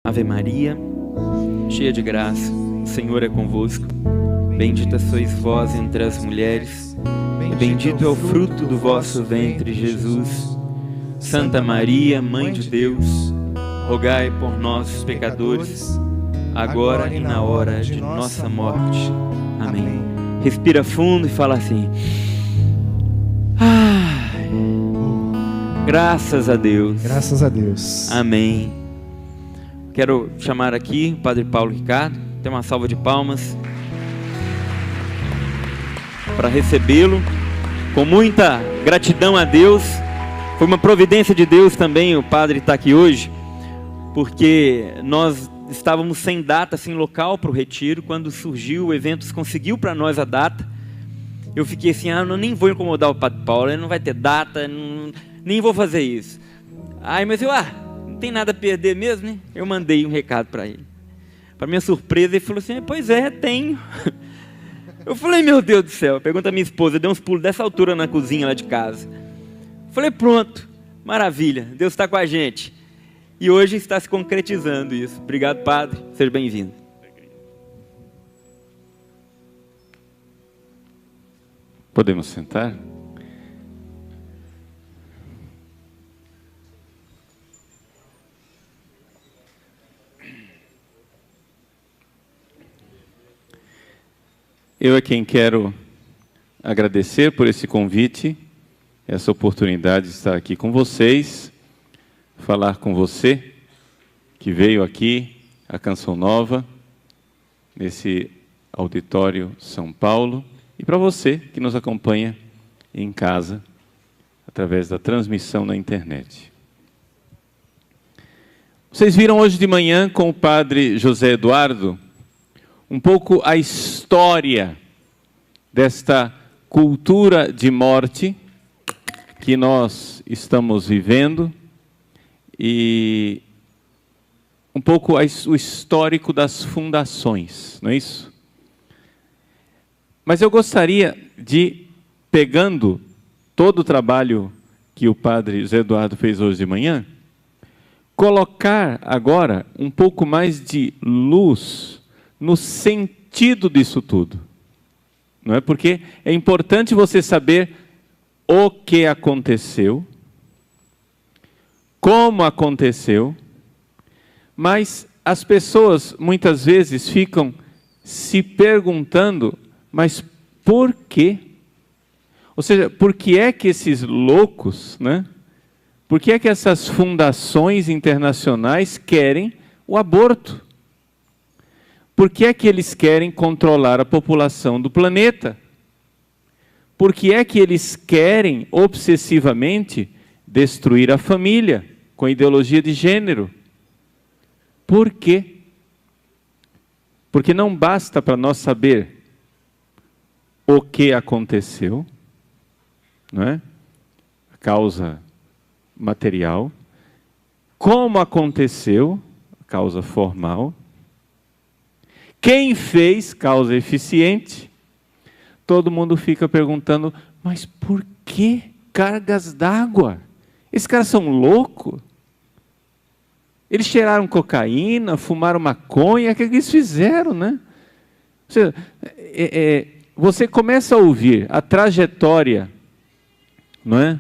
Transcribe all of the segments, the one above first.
Ave Maria, cheia de graça, o Senhor é convosco. Bendita sois vós entre as mulheres, e bendito é o fruto do vosso ventre, Jesus. Santa Maria, Mãe de Deus, rogai por nós, pecadores, agora e na hora de nossa morte. Amém. Respira fundo e fala assim: ai, graças a Deus. Graças a Deus. Amém. Quero chamar aqui o Padre Paulo Ricardo. Tem uma salva de palmas para recebê-lo, com muita gratidão a Deus. Foi uma providência de Deus também o Padre estar aqui hoje, porque nós estávamos sem data, sem local para o retiro. Quando surgiu o evento, conseguiu para nós a data. Eu fiquei assim, eu nem vou incomodar o Padre Paulo, ele não vai ter data, nem vou fazer isso. Mas eu, não tem nada a perder mesmo, né? Eu mandei um recado para ele. Para minha surpresa, ele falou assim, pois é, tenho. Eu falei, meu Deus do céu, pergunta a minha esposa, deu uns pulos dessa altura na cozinha lá de casa. Falei, pronto, maravilha, Deus está com a gente. E hoje está se concretizando isso. Obrigado, Padre, seja bem-vindo. Podemos sentar? Eu é quem quero agradecer por esse convite, essa oportunidade de estar aqui com vocês, falar com você que veio aqui à Canção Nova, nesse auditório São Paulo, e para você que nos acompanha em casa, através da transmissão na internet. Vocês viram hoje de manhã com o Padre José Eduardo um pouco a história desta cultura de morte que nós estamos vivendo e um pouco o histórico das fundações, não é isso? Mas eu gostaria de, pegando todo o trabalho que o Padre José Eduardo fez hoje de manhã, colocar agora um pouco mais de luz no sentido disso tudo. Não é? Porque é importante você saber o que aconteceu, como aconteceu, mas as pessoas muitas vezes ficam se perguntando, mas por quê? Ou seja, por que é que esses loucos, né? Por que é que essas fundações internacionais querem o aborto? Por que é que eles querem controlar a população do planeta? Por que é que eles querem obsessivamente destruir a família com a ideologia de gênero? Por quê? Porque não basta para nós saber o que aconteceu, não é? A causa material, como aconteceu, a causa formal, quem fez, causa eficiente. Todo mundo fica perguntando, mas por que cargas d'água? Esses caras são loucos? Eles cheiraram cocaína, fumaram maconha, o que eles fizeram, né? Ou seja, você começa a ouvir a trajetória, não é?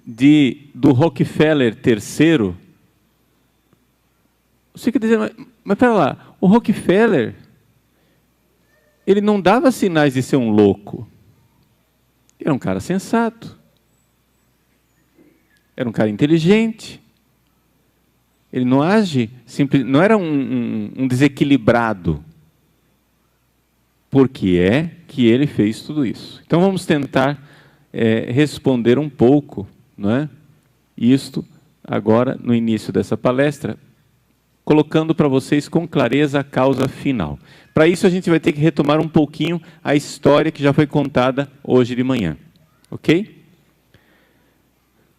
Do Rockefeller III. Você quer dizer, mas pera lá, o Rockefeller, ele não dava sinais de ser um louco. Ele era um cara sensato. Era um cara inteligente. Ele não age, não era um desequilibrado. Por que é que ele fez tudo isso? Então vamos tentar responder um pouco, não é? Isto agora no início dessa palestra, colocando para vocês com clareza a causa final. Para isso a gente vai ter que retomar um pouquinho a história que já foi contada hoje de manhã, ok?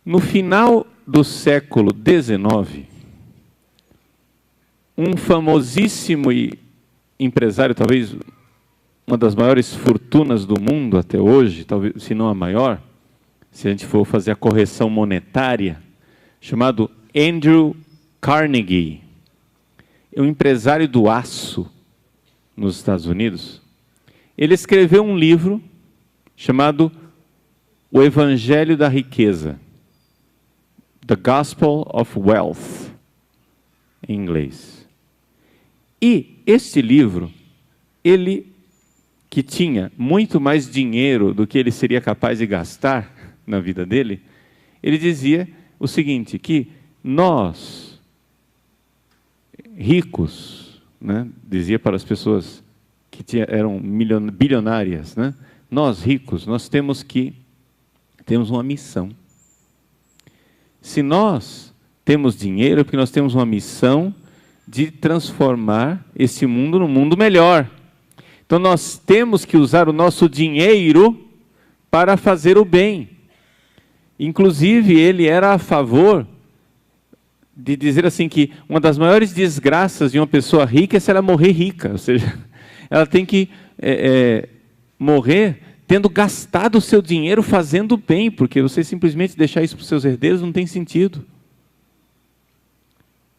No final do século XIX, um famosíssimo empresário, talvez uma das maiores fortunas do mundo até hoje, talvez, se não a maior, se a gente for fazer a correção monetária, chamado Andrew Carnegie. um empresário do aço nos Estados Unidos, ele escreveu um livro chamado O Evangelho da Riqueza, The Gospel of Wealth, em inglês. E este livro, ele que tinha muito mais dinheiro do que ele seria capaz de gastar na vida dele, ele dizia o seguinte, que nós, ricos, né, dizia para as pessoas que eram bilionárias, né, nós ricos, nós temos uma missão. Se nós temos dinheiro, é porque nós temos uma missão de transformar esse mundo num mundo melhor. Então nós temos que usar o nosso dinheiro para fazer o bem. Inclusive, ele era a favor de dizer assim que uma das maiores desgraças de uma pessoa rica é se ela morrer rica. Ou seja, ela tem que morrer tendo gastado o seu dinheiro fazendo bem, porque você simplesmente deixar isso para os seus herdeiros não tem sentido.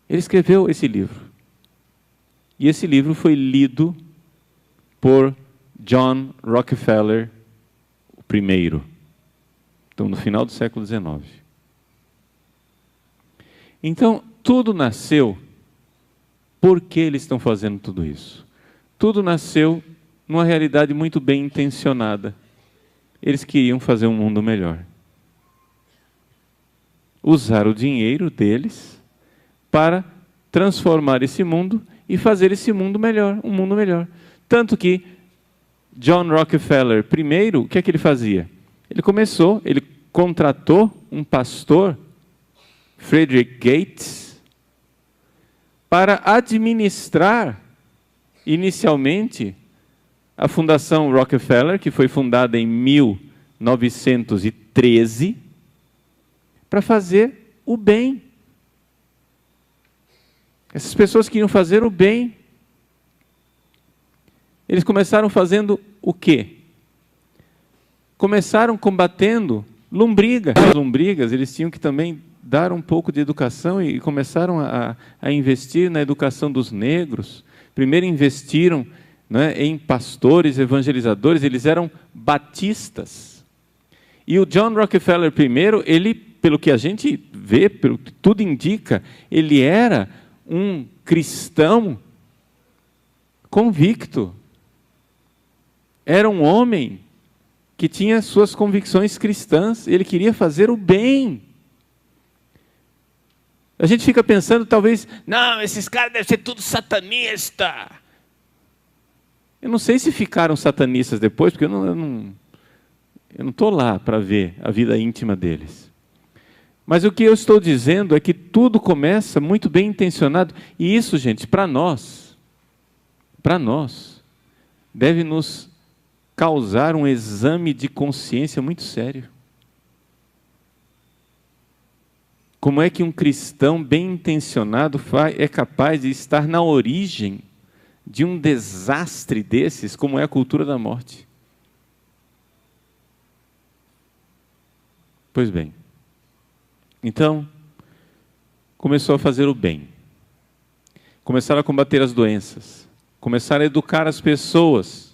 Ele escreveu esse livro. E esse livro foi lido por John Rockefeller, o primeiro. Então, no final do século XIX. Então, tudo nasceu. Por que eles estão fazendo tudo isso? Tudo nasceu numa realidade muito bem intencionada. Eles queriam fazer um mundo melhor. Usar o dinheiro deles para transformar esse mundo e fazer esse mundo melhor, um mundo melhor. Tanto que John Rockefeller, primeiro, o que é que ele fazia? Ele contratou um pastor, Frederick Gates, para administrar, inicialmente, a Fundação Rockefeller, que foi fundada em 1913, para fazer o bem. Essas pessoas queriam fazer o bem. Eles começaram fazendo o quê? Começaram combatendo lombrigas. As lombrigas, eles tinham que também dar um pouco de educação e começaram a investir na educação dos negros. Primeiro investiram, né, em pastores, evangelizadores, eles eram batistas. E o John Rockefeller primeiro, ele, pelo que a gente vê, pelo que tudo indica, ele era um cristão convicto. Era um homem que tinha suas convicções cristãs, ele queria fazer o bem. A gente fica pensando, talvez, não, esses caras devem ser tudo satanista. Eu não sei se ficaram satanistas depois, porque eu não estou lá para ver a vida íntima deles. Mas o que eu estou dizendo é que tudo começa muito bem intencionado. E isso, gente, para nós, deve nos causar um exame de consciência muito sério. Como é que um cristão bem intencionado é capaz de estar na origem de um desastre desses, como é a cultura da morte? Pois bem, então, começou a fazer o bem. Começaram a combater as doenças. Começaram a educar as pessoas.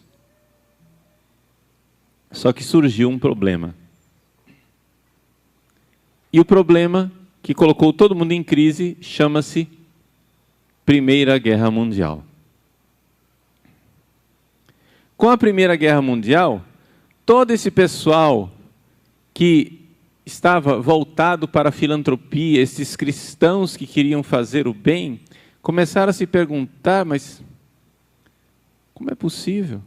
Só que surgiu um problema. E o problema que colocou todo mundo em crise chama-se Primeira Guerra Mundial. Com a Primeira Guerra Mundial, todo esse pessoal que estava voltado para a filantropia, esses cristãos que queriam fazer o bem, começaram a se perguntar, mas como é possível?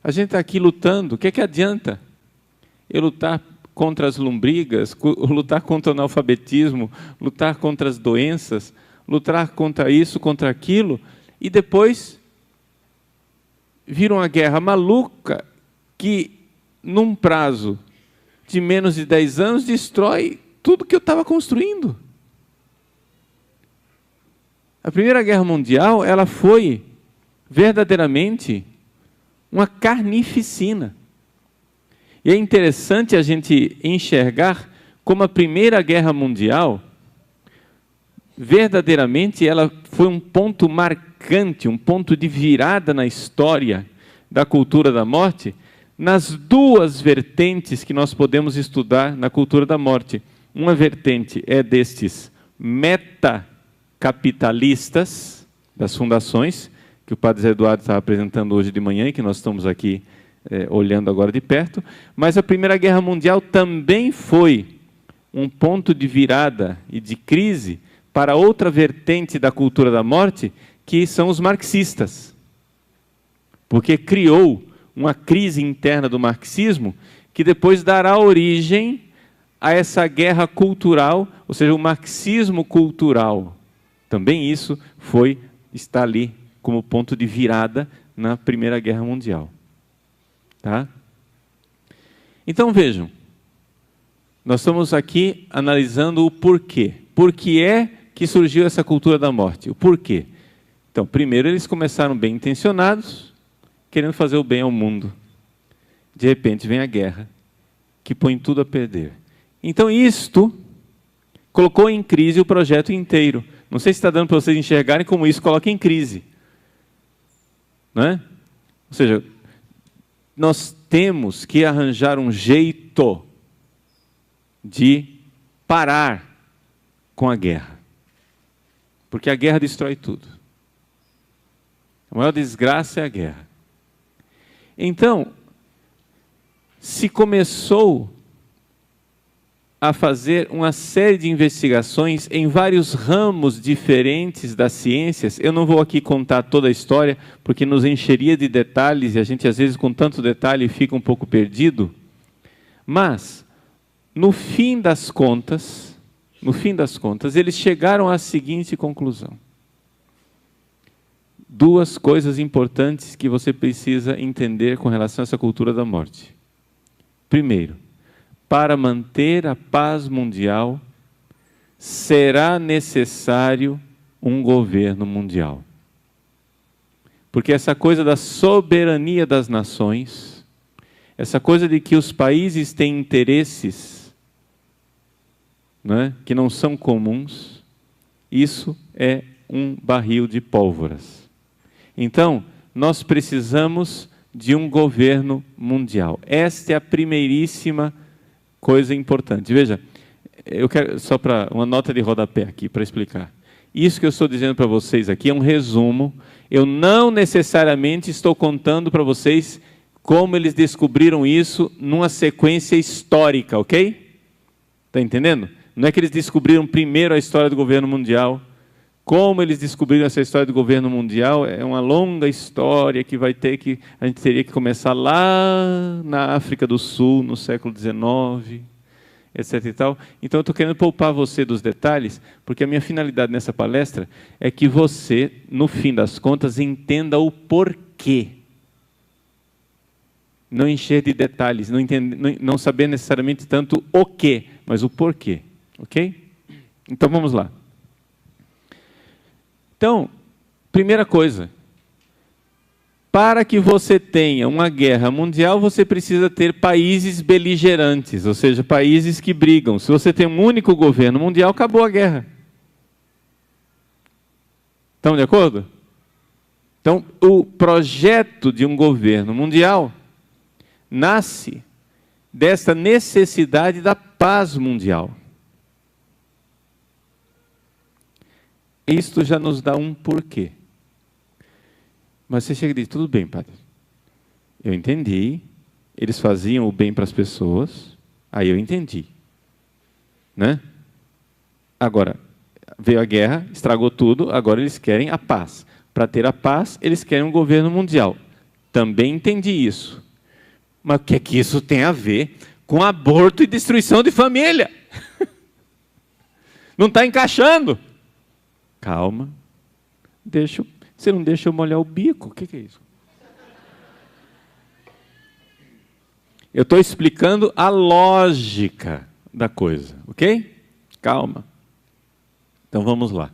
A gente está aqui lutando, o que é que adianta eu lutar contra as lombrigas, lutar contra o analfabetismo, lutar contra as doenças, lutar contra isso, contra aquilo, e depois vira uma guerra maluca que, num prazo de menos de 10 anos, destrói tudo que eu estava construindo. A Primeira Guerra Mundial, ela foi verdadeiramente uma carnificina. E é interessante a gente enxergar como a Primeira Guerra Mundial, verdadeiramente ela foi um ponto marcante, um ponto de virada na história da cultura da morte, nas duas vertentes que nós podemos estudar na cultura da morte. Uma vertente é destes metacapitalistas das fundações, que o padre Zé Eduardo estava apresentando hoje de manhã e que nós estamos aqui olhando agora de perto, mas a Primeira Guerra Mundial também foi um ponto de virada e de crise para outra vertente da cultura da morte, que são os marxistas. Porque criou uma crise interna do marxismo que depois dará origem a essa guerra cultural, ou seja, o marxismo cultural. Também isso está ali como ponto de virada na Primeira Guerra Mundial. Tá? Então vejam, nós estamos aqui analisando o porquê. Por que é que surgiu essa cultura da morte? O porquê? Então, primeiro eles começaram bem intencionados, querendo fazer o bem ao mundo. De repente vem a guerra, que põe tudo a perder. Então isto colocou em crise o projeto inteiro. Não sei se está dando para vocês enxergarem como isso coloca em crise. Não é? Ou seja, nós temos que arranjar um jeito de parar com a guerra. Porque a guerra destrói tudo. A maior desgraça é a guerra. Então, se começou a fazer uma série de investigações em vários ramos diferentes das ciências. Eu não vou aqui contar toda a história, porque nos encheria de detalhes, e a gente às vezes com tanto detalhe fica um pouco perdido. Mas, no fim das contas, eles chegaram à seguinte conclusão. Duas coisas importantes que você precisa entender com relação a essa cultura da morte. Primeiro, para manter a paz mundial, será necessário um governo mundial. Porque essa coisa da soberania das nações, essa coisa de que os países têm interesses, né, que não são comuns, isso é um barril de pólvoras. Então, nós precisamos de um governo mundial. Esta é a primeiríssima coisa importante. Veja, eu quero só para uma nota de rodapé aqui para explicar. Isso que eu estou dizendo para vocês aqui é um resumo. Eu não necessariamente estou contando para vocês como eles descobriram isso numa sequência histórica, ok? Está entendendo? Não é que eles descobriram primeiro a história do governo mundial. Como eles descobriram essa história do governo mundial é uma longa história que a gente teria que começar lá na África do Sul, no século XIX, etc. e tal. Então eu estou querendo poupar você dos detalhes, porque a minha finalidade nessa palestra é que você, no fim das contas, entenda o porquê. Não encher de detalhes, não saber necessariamente tanto o quê, mas o porquê. Ok? Então vamos lá. Então, primeira coisa, para que você tenha uma guerra mundial, você precisa ter países beligerantes, ou seja, países que brigam. Se você tem um único governo mundial, acabou a guerra. Estão de acordo? Então, o projeto de um governo mundial nasce desta necessidade da paz mundial. Isto já nos dá um porquê. Mas você chega e diz, tudo bem, padre. Eu entendi. Eles faziam o bem para as pessoas. Aí eu entendi. Né? Agora, veio a guerra, estragou tudo. Agora eles querem a paz. Para ter a paz, eles querem um governo mundial. Também entendi isso. Mas o que é que isso tem a ver com aborto e destruição de família? Não está encaixando. Calma, você não deixa eu molhar o bico? O que é isso? Eu estou explicando a lógica da coisa, ok? Calma. Então vamos lá.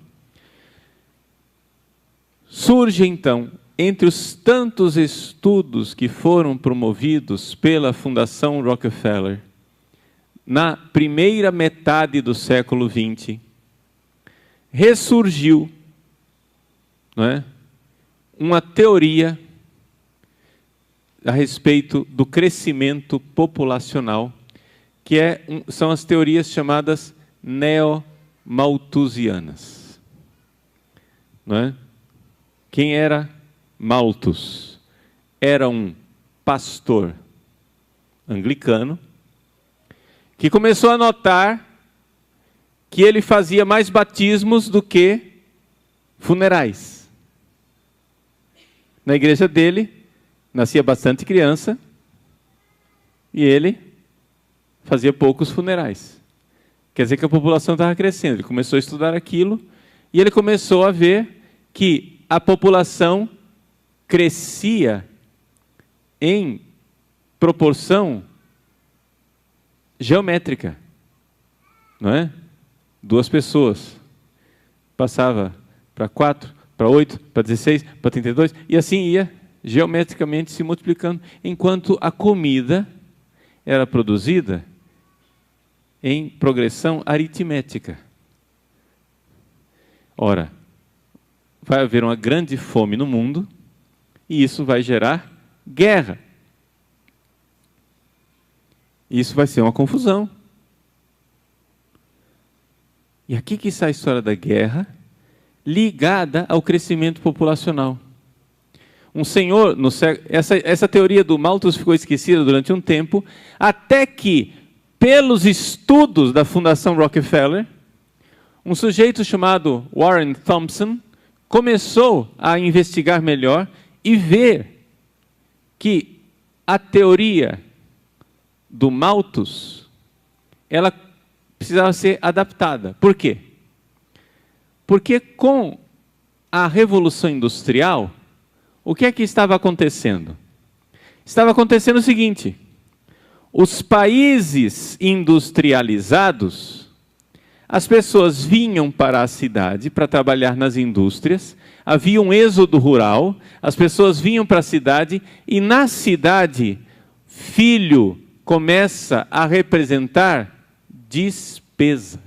Surge então, entre os tantos estudos que foram promovidos pela Fundação Rockefeller, na primeira metade do século XX, ressurgiu, não é, uma teoria a respeito do crescimento populacional, que são as teorias chamadas neo-malthusianas. Não é? Quem era Malthus? Era um pastor anglicano que começou a notar que ele fazia mais batismos do que funerais. Na igreja dele, nascia bastante criança e ele fazia poucos funerais. Quer dizer que a população estava crescendo. Ele começou a estudar aquilo e ele começou a ver que a população crescia em proporção geométrica, não é? 2 pessoas. Passava para 4, para 8, para 16, para 32, e assim ia geometricamente se multiplicando, enquanto a comida era produzida em progressão aritmética. Ora, vai haver uma grande fome no mundo, e isso vai gerar guerra. Isso vai ser uma confusão. E aqui que está a história da guerra, ligada ao crescimento populacional. Um senhor, essa teoria do Malthus ficou esquecida durante um tempo, até que, pelos estudos da Fundação Rockefeller, um sujeito chamado Warren Thompson começou a investigar melhor e ver que a teoria do Malthus, ela precisava ser adaptada. Por quê? Porque com a Revolução Industrial, o que é que estava acontecendo? Estava acontecendo o seguinte: os países industrializados, as pessoas vinham para a cidade para trabalhar nas indústrias, havia um êxodo rural, as pessoas vinham para a cidade, e na cidade, filho começa a representar despesa.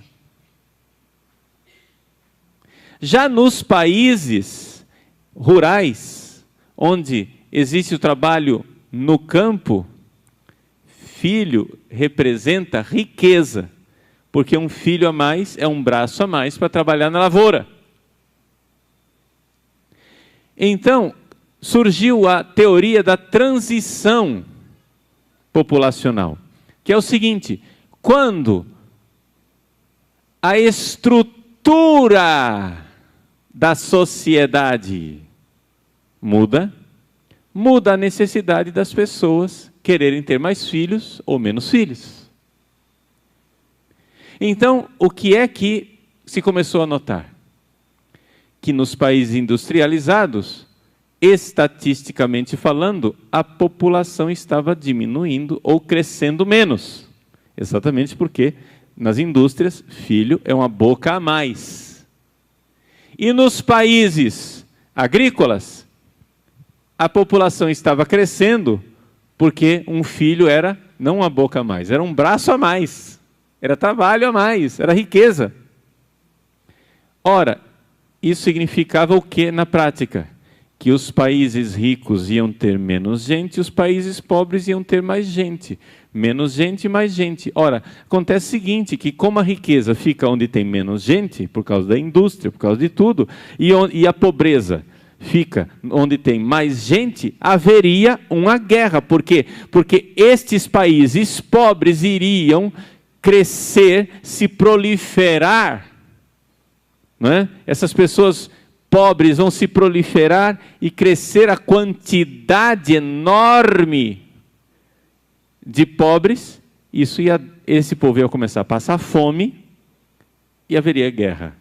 Já nos países rurais, onde existe o trabalho no campo, filho representa riqueza, porque um filho a mais é um braço a mais para trabalhar na lavoura. Então, surgiu a teoria da transição populacional, que é o seguinte: quando a estrutura da sociedade muda a necessidade das pessoas quererem ter mais filhos ou menos filhos. Então, o que é que se começou a notar? Que nos países industrializados, estatisticamente falando, a população estava diminuindo ou crescendo menos. Exatamente porque nas indústrias, filho é uma boca a mais. E nos países agrícolas, a população estava crescendo porque um filho era não uma boca a mais, era um braço a mais, era trabalho a mais, era riqueza. Ora, isso significava o que na prática? Que os países ricos iam ter menos gente, e os países pobres iam ter mais gente. Menos gente, mais gente. Ora, acontece o seguinte, que como a riqueza fica onde tem menos gente, por causa da indústria, por causa de tudo, e a pobreza fica onde tem mais gente, haveria uma guerra. Por quê? Porque estes países pobres iriam crescer, se proliferar. Não é? Essas pessoas pobres vão se proliferar e crescer a quantidade enorme de pobres. Esse povo ia começar a passar fome e haveria guerra.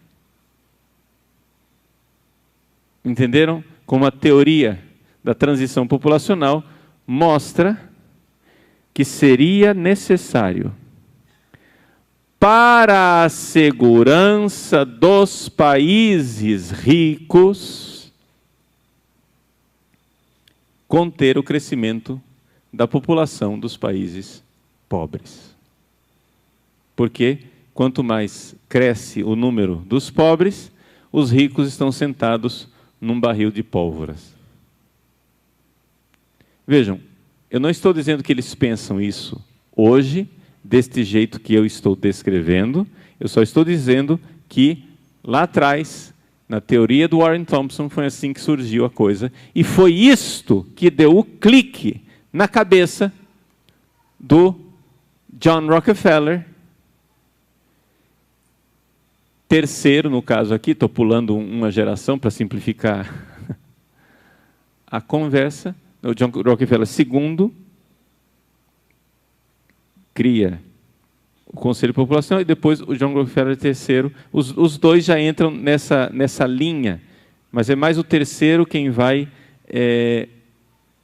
Entenderam? Como a teoria da transição populacional mostra que seria necessário, para a segurança dos países ricos, conter o crescimento da população dos países pobres. Porque quanto mais cresce o número dos pobres, os ricos estão sentados num barril de pólvoras. Vejam, eu não estou dizendo que eles pensam isso hoje, deste jeito que eu estou descrevendo, eu só estou dizendo que lá atrás, na teoria do Warren Thompson, foi assim que surgiu a coisa, e foi isto que deu o clique na cabeça do John Rockefeller, terceiro, no caso aqui, estou pulando uma geração para simplificar a conversa. O John Rockefeller II cria o Conselho Populacional e depois o John Rockefeller III. Os dois já entram nessa linha, mas é mais o terceiro quem vai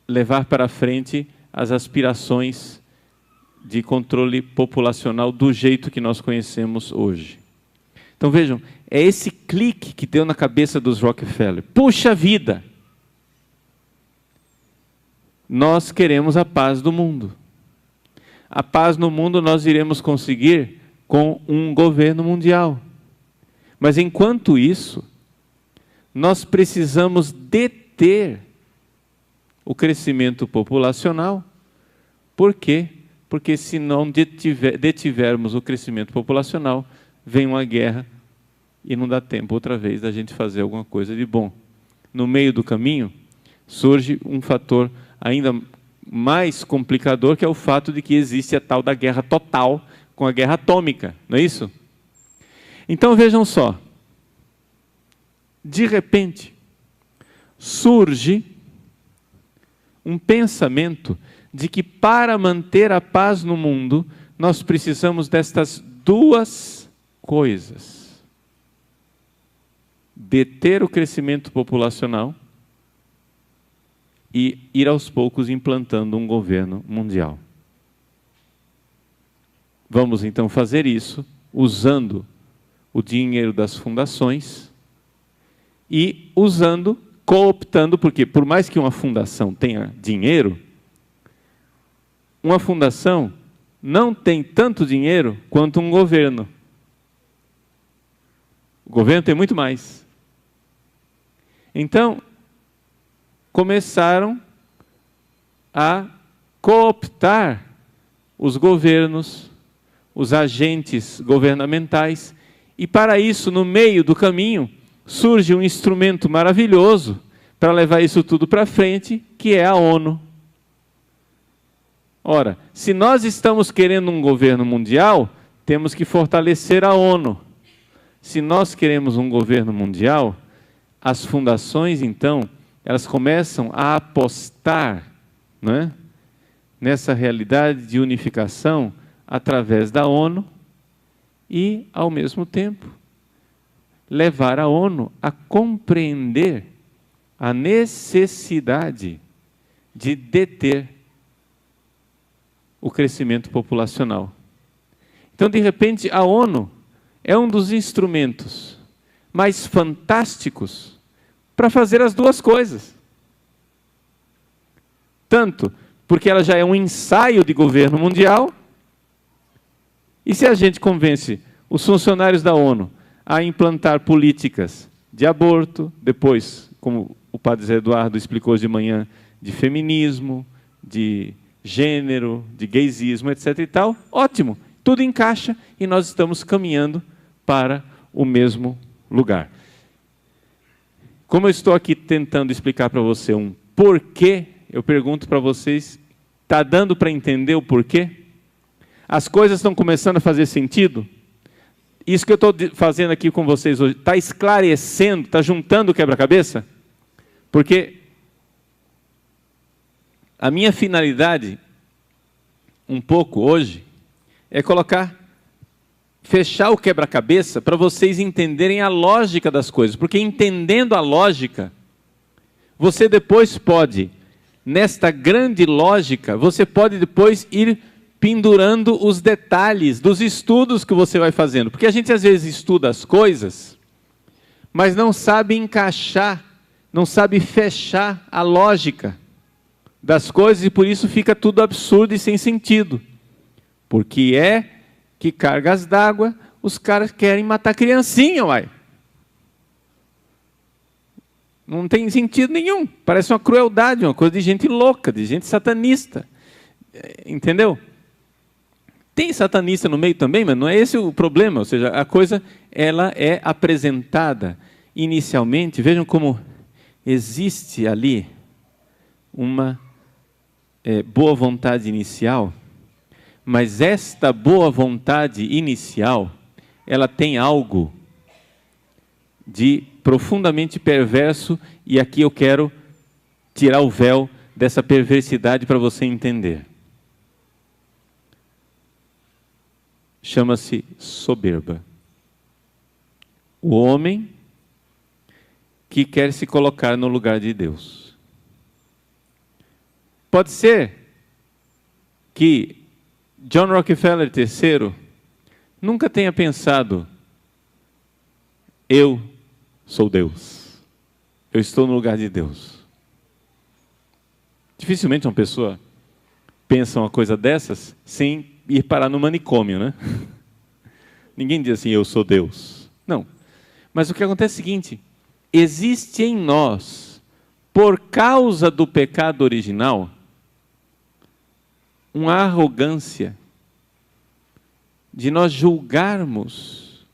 levar para frente as aspirações de controle populacional do jeito que nós conhecemos hoje. Então vejam, é esse clique que deu na cabeça dos Rockefeller. Puxa vida! Nós queremos a paz do mundo. A paz no mundo nós iremos conseguir com um governo mundial. Mas enquanto isso, nós precisamos deter o crescimento populacional. Por quê? Porque se não detivermos o crescimento populacional, vem uma guerra e não dá tempo outra vez da gente fazer alguma coisa de bom. No meio do caminho, surge um fator ainda mais complicador, que é o fato de que existe a tal da guerra total com a guerra atômica, não é isso? Então vejam só, de repente, surge um pensamento de que para manter a paz no mundo, nós precisamos destas duas coisas: deter o crescimento populacional e ir aos poucos implantando um governo mundial. Vamos então fazer isso usando o dinheiro das fundações e cooptando, porque por mais que uma fundação tenha dinheiro, uma fundação não tem tanto dinheiro quanto um governo. O governo tem muito mais. Então, começaram a cooptar os governos, os agentes governamentais, e para isso, no meio do caminho, surge um instrumento maravilhoso para levar isso tudo para frente, que é a ONU. Ora, se nós estamos querendo um governo mundial, temos que fortalecer a ONU. Se nós queremos um governo mundial, as fundações, então, elas começam a apostar, né, nessa realidade de unificação através da ONU e, ao mesmo tempo, levar a ONU a compreender a necessidade de deter o crescimento populacional. Então, de repente, a ONU é um dos instrumentos mais fantásticos para fazer as duas coisas. Tanto porque ela já é um ensaio de governo mundial, e se a gente convence os funcionários da ONU a implantar políticas de aborto, depois, como o padre Zé Eduardo explicou hoje de manhã, de feminismo, de gênero, de gaysismo, etc. e tal, ótimo, tudo encaixa e nós estamos caminhando para o mesmo lugar. Como eu estou aqui tentando explicar para você um porquê, eu pergunto para vocês, está dando para entender o porquê? As coisas estão começando a fazer sentido? Isso que eu estou fazendo aqui com vocês hoje, está esclarecendo, está juntando o quebra-cabeça? Porque a minha finalidade, um pouco hoje, é fechar o quebra-cabeça para vocês entenderem a lógica das coisas. Porque entendendo a lógica, você depois pode, nesta grande lógica, você pode depois ir pendurando os detalhes dos estudos que você vai fazendo. Porque a gente às vezes estuda as coisas, mas não sabe encaixar, não sabe fechar a lógica das coisas, e por isso fica tudo absurdo e sem sentido. Porque que cargas d'água, os caras querem matar criancinha, uai. Não tem sentido nenhum. Parece uma crueldade, uma coisa de gente louca, de gente satanista. Entendeu? Tem satanista no meio também, mas não é esse o problema. Ou seja, a coisa ela é apresentada inicialmente. Vejam como existe ali uma boa vontade inicial, mas esta boa vontade inicial, ela tem algo de profundamente perverso, e aqui eu quero tirar o véu dessa perversidade para você entender. Chama-se soberba. O homem que quer se colocar no lugar de Deus. Pode ser que John Rockefeller III nunca tenha pensado: eu sou Deus, eu estou no lugar de Deus. Dificilmente uma pessoa pensa uma coisa dessas sem ir parar no manicômio, né? Ninguém diz assim: eu sou Deus. Não. Mas o que acontece é o seguinte: existe em nós, por causa do pecado original, uma arrogância de nós julgarmos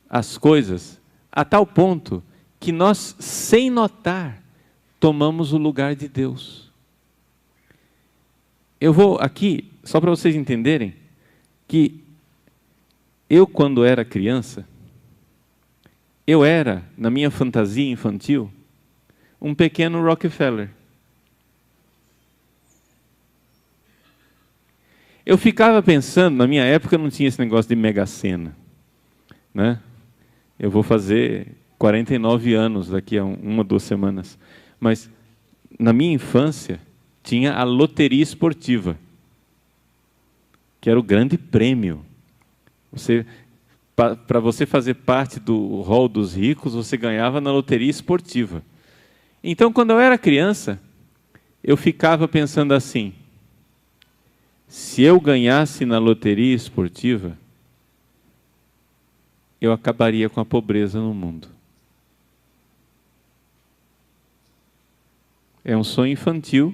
as coisas a tal ponto que nós, sem notar, tomamos o lugar de Deus. Eu vou aqui, só para vocês entenderem, que eu, quando era criança, eu era, na minha fantasia infantil, um pequeno Rockefeller. Eu ficava pensando, na minha época não tinha esse negócio de Mega Sena, né? Eu vou fazer 49 anos daqui a uma, 2 semanas. Mas, na minha infância, tinha a loteria esportiva, que era o grande prêmio. Para você fazer parte do rol dos ricos, você ganhava na loteria esportiva. Então, quando eu era criança, eu ficava pensando assim: se eu ganhasse na loteria esportiva, eu acabaria com a pobreza no mundo. É um sonho infantil,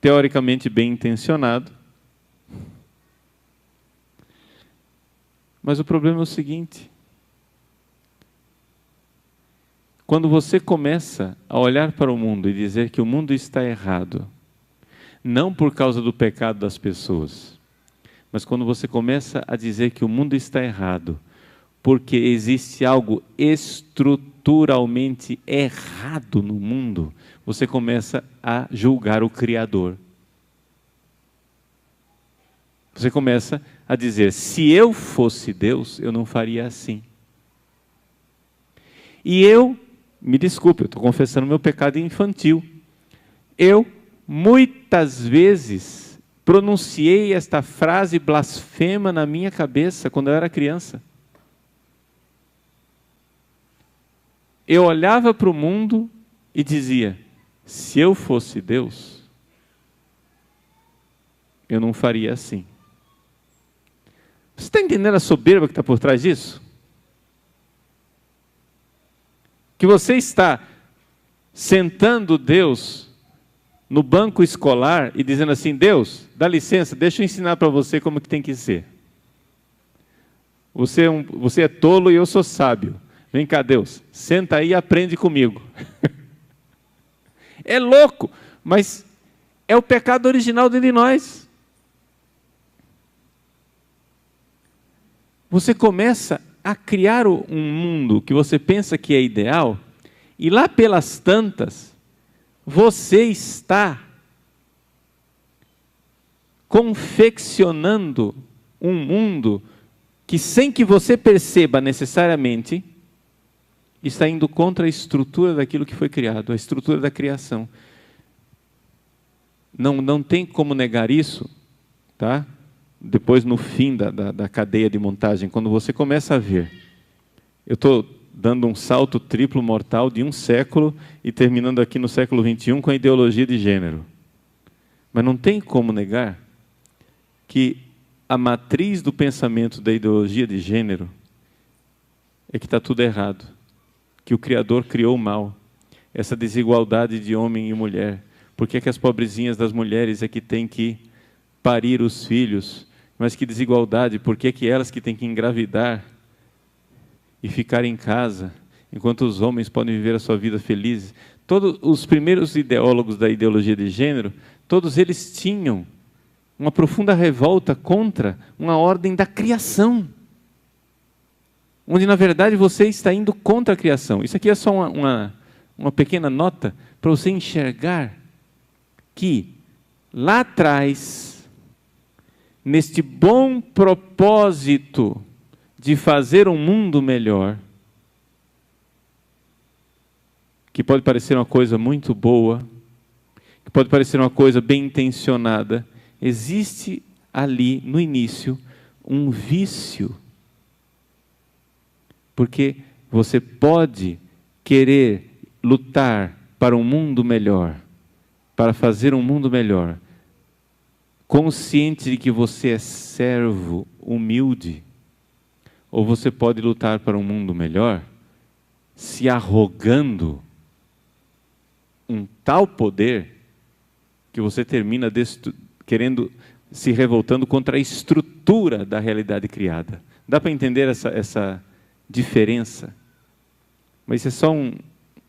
teoricamente bem intencionado, mas o problema é o seguinte: quando você começa a olhar para o mundo e dizer que o mundo está errado, não por causa do pecado das pessoas, mas quando você começa a dizer que o mundo está errado, porque existe algo estruturalmente errado no mundo, você começa a julgar o Criador. Você começa a dizer: se eu fosse Deus, eu não faria assim. E eu, me desculpe, eu estou confessando meu pecado infantil. Eu, muitas vezes, pronunciei esta frase blasfema na minha cabeça quando eu era criança. Eu olhava para o mundo e dizia: se eu fosse Deus, eu não faria assim. Você está entendendo a soberba que está por trás disso? Que você está sentando Deus no banco escolar e dizendo assim: Deus, dá licença, deixa eu ensinar para você como que tem que ser. Você é tolo e eu sou sábio. Vem cá, Deus, senta aí e aprende comigo. É louco, mas é o pecado original dentro de nós. Você começa a criar um mundo que você pensa que é ideal, e lá pelas tantas, você está confeccionando um mundo que, sem que você perceba necessariamente, está indo contra a estrutura daquilo que foi criado, a estrutura da criação. Não tem como negar isso, tá? Depois, no fim da cadeia de montagem, quando você começa a ver, eu estou dando um salto triplo mortal de 1 século e terminando aqui no século XXI com a ideologia de gênero. Mas não tem como negar que a matriz do pensamento da ideologia de gênero é que está tudo errado, que o Criador criou o mal, essa desigualdade de homem e mulher. Por que as pobrezinhas das mulheres é que têm que parir os filhos? Mas que desigualdade, por que elas que têm que engravidar e ficar em casa, enquanto os homens podem viver a sua vida felizes? Todos os primeiros ideólogos da ideologia de gênero, todos eles tinham uma profunda revolta contra uma ordem da criação, onde, na verdade, você está indo contra a criação. Isso aqui é só uma pequena nota para você enxergar que, lá atrás, neste bom propósito de fazer um mundo melhor, que pode parecer uma coisa muito boa, que pode parecer uma coisa bem intencionada, existe ali, no início, um vício. Porque você pode querer lutar para um mundo melhor, para fazer um mundo melhor, consciente de que você é servo humilde, ou você pode lutar para um mundo melhor, se arrogando um tal poder que você termina querendo, se revoltando contra a estrutura da realidade criada. Dá para entender essa diferença? Mas isso é só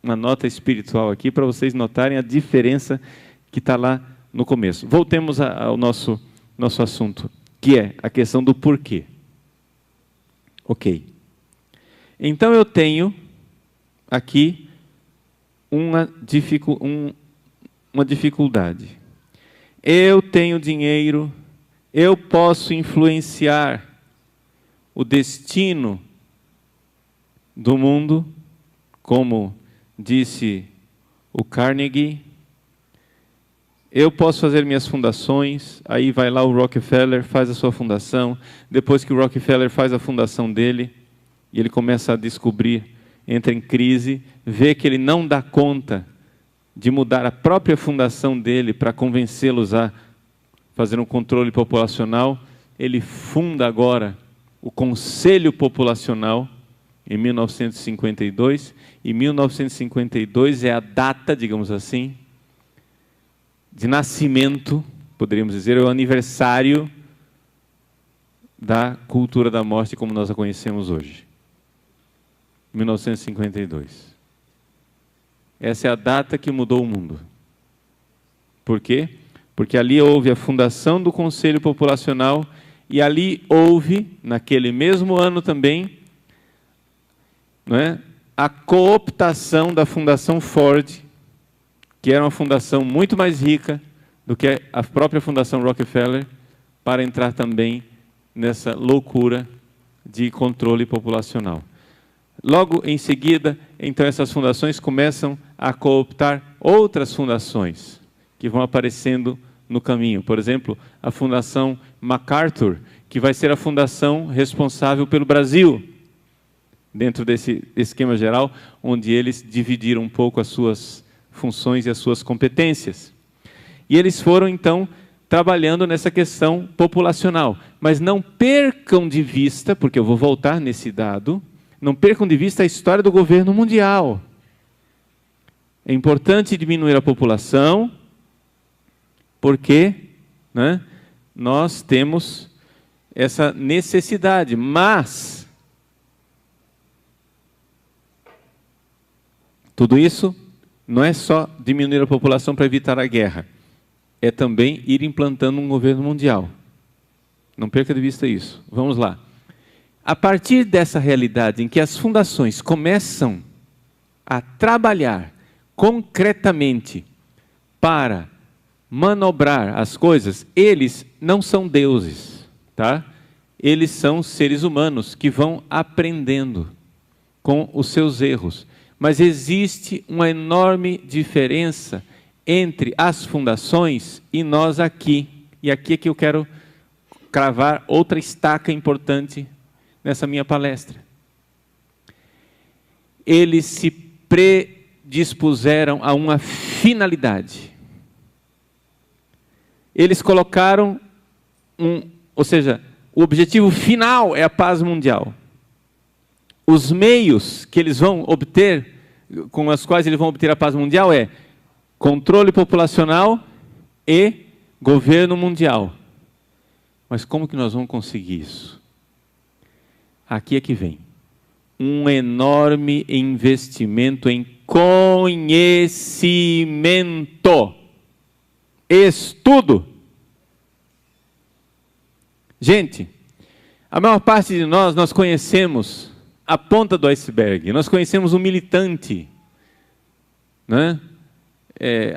uma nota espiritual aqui para vocês notarem a diferença que está lá no começo. Voltemos ao nosso assunto, que é a questão do porquê. Ok. Então eu tenho aqui uma dificuldade. Eu tenho dinheiro, eu posso influenciar o destino do mundo, como disse o Carnegie. Eu posso fazer minhas fundações, aí vai lá o Rockefeller, faz a sua fundação. Depois que o Rockefeller faz a fundação dele, e ele começa a descobrir, entra em crise, vê que ele não dá conta de mudar a própria fundação dele para convencê-los a fazer um controle populacional, ele funda agora o Conselho Populacional, em 1952, e 1952 é a data, digamos assim, de nascimento, poderíamos dizer, é o aniversário da cultura da morte como nós a conhecemos hoje. 1952. Essa é a data que mudou o mundo. Por quê? Porque ali houve a fundação do Conselho Populacional e ali houve, naquele mesmo ano também, não é, a cooptação da Fundação Ford, que era uma fundação muito mais rica do que a própria Fundação Rockefeller, para entrar também nessa loucura de controle populacional. Logo em seguida, então, essas fundações começam a cooptar outras fundações que vão aparecendo no caminho. Por exemplo, a Fundação MacArthur, que vai ser a fundação responsável pelo Brasil, dentro desse esquema geral, onde eles dividiram um pouco as suas funções e as suas competências. E eles foram, então, trabalhando nessa questão populacional. Mas não percam de vista, porque eu vou voltar nesse dado, não percam de vista a história do governo mundial. É importante diminuir a população, porque, né, nós temos essa necessidade, mas tudo isso não é só diminuir a população para evitar a guerra, é também ir implantando um governo mundial. Não perca de vista isso. Vamos lá. A partir dessa realidade em que as fundações começam a trabalhar concretamente para manobrar as coisas, eles não são deuses, tá? Eles são seres humanos que vão aprendendo com os seus erros. Mas existe uma enorme diferença entre as fundações e nós aqui. E aqui é que eu quero cravar outra estaca importante nessa minha palestra. Eles se predispuseram a uma finalidade. Eles colocaram ou seja, o objetivo final é a paz mundial. Os meios que eles vão obter, com os quais eles vão obter a paz mundial é controle populacional e governo mundial. Mas como que nós vamos conseguir isso? Aqui é que vem. Um enorme investimento em conhecimento. Estudo. Gente, a maior parte de nós conhecemos a ponta do iceberg. Nós conhecemos o militante, né?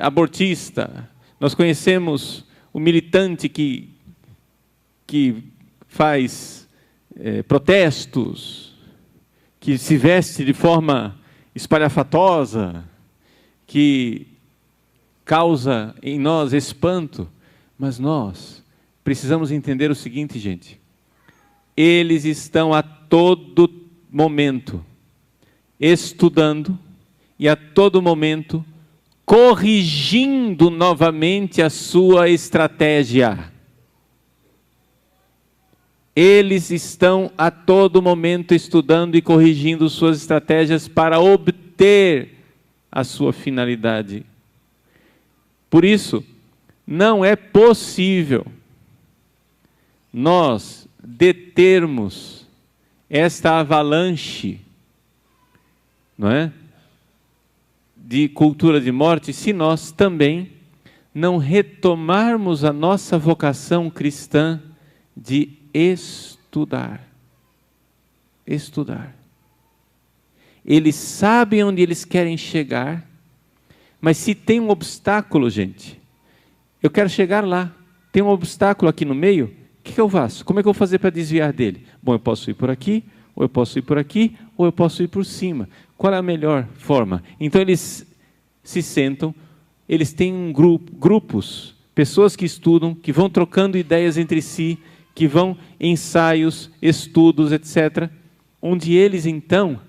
Abortista. Nós conhecemos o militante que faz protestos, que se veste de forma espalhafatosa, que causa em nós espanto. Mas nós precisamos entender o seguinte, gente. Eles estão a todo momento estudando e a todo momento corrigindo novamente a sua estratégia. Eles estão a todo momento estudando e corrigindo suas estratégias para obter a sua finalidade. Por isso, não é possível nós determos esta avalanche, não é, de cultura de morte, se nós também não retomarmos a nossa vocação cristã de estudar. Estudar. Eles sabem onde eles querem chegar, mas se tem um obstáculo, gente, eu quero chegar lá, tem um obstáculo aqui no meio, o que eu faço? Como é que eu vou fazer para desviar dele? Bom, eu posso ir por aqui, ou eu posso ir por aqui, ou eu posso ir por cima. Qual é a melhor forma? Então eles se sentam, eles têm grupos, pessoas que estudam, que vão trocando ideias entre si, que vão ensaios, estudos, etc., onde eles então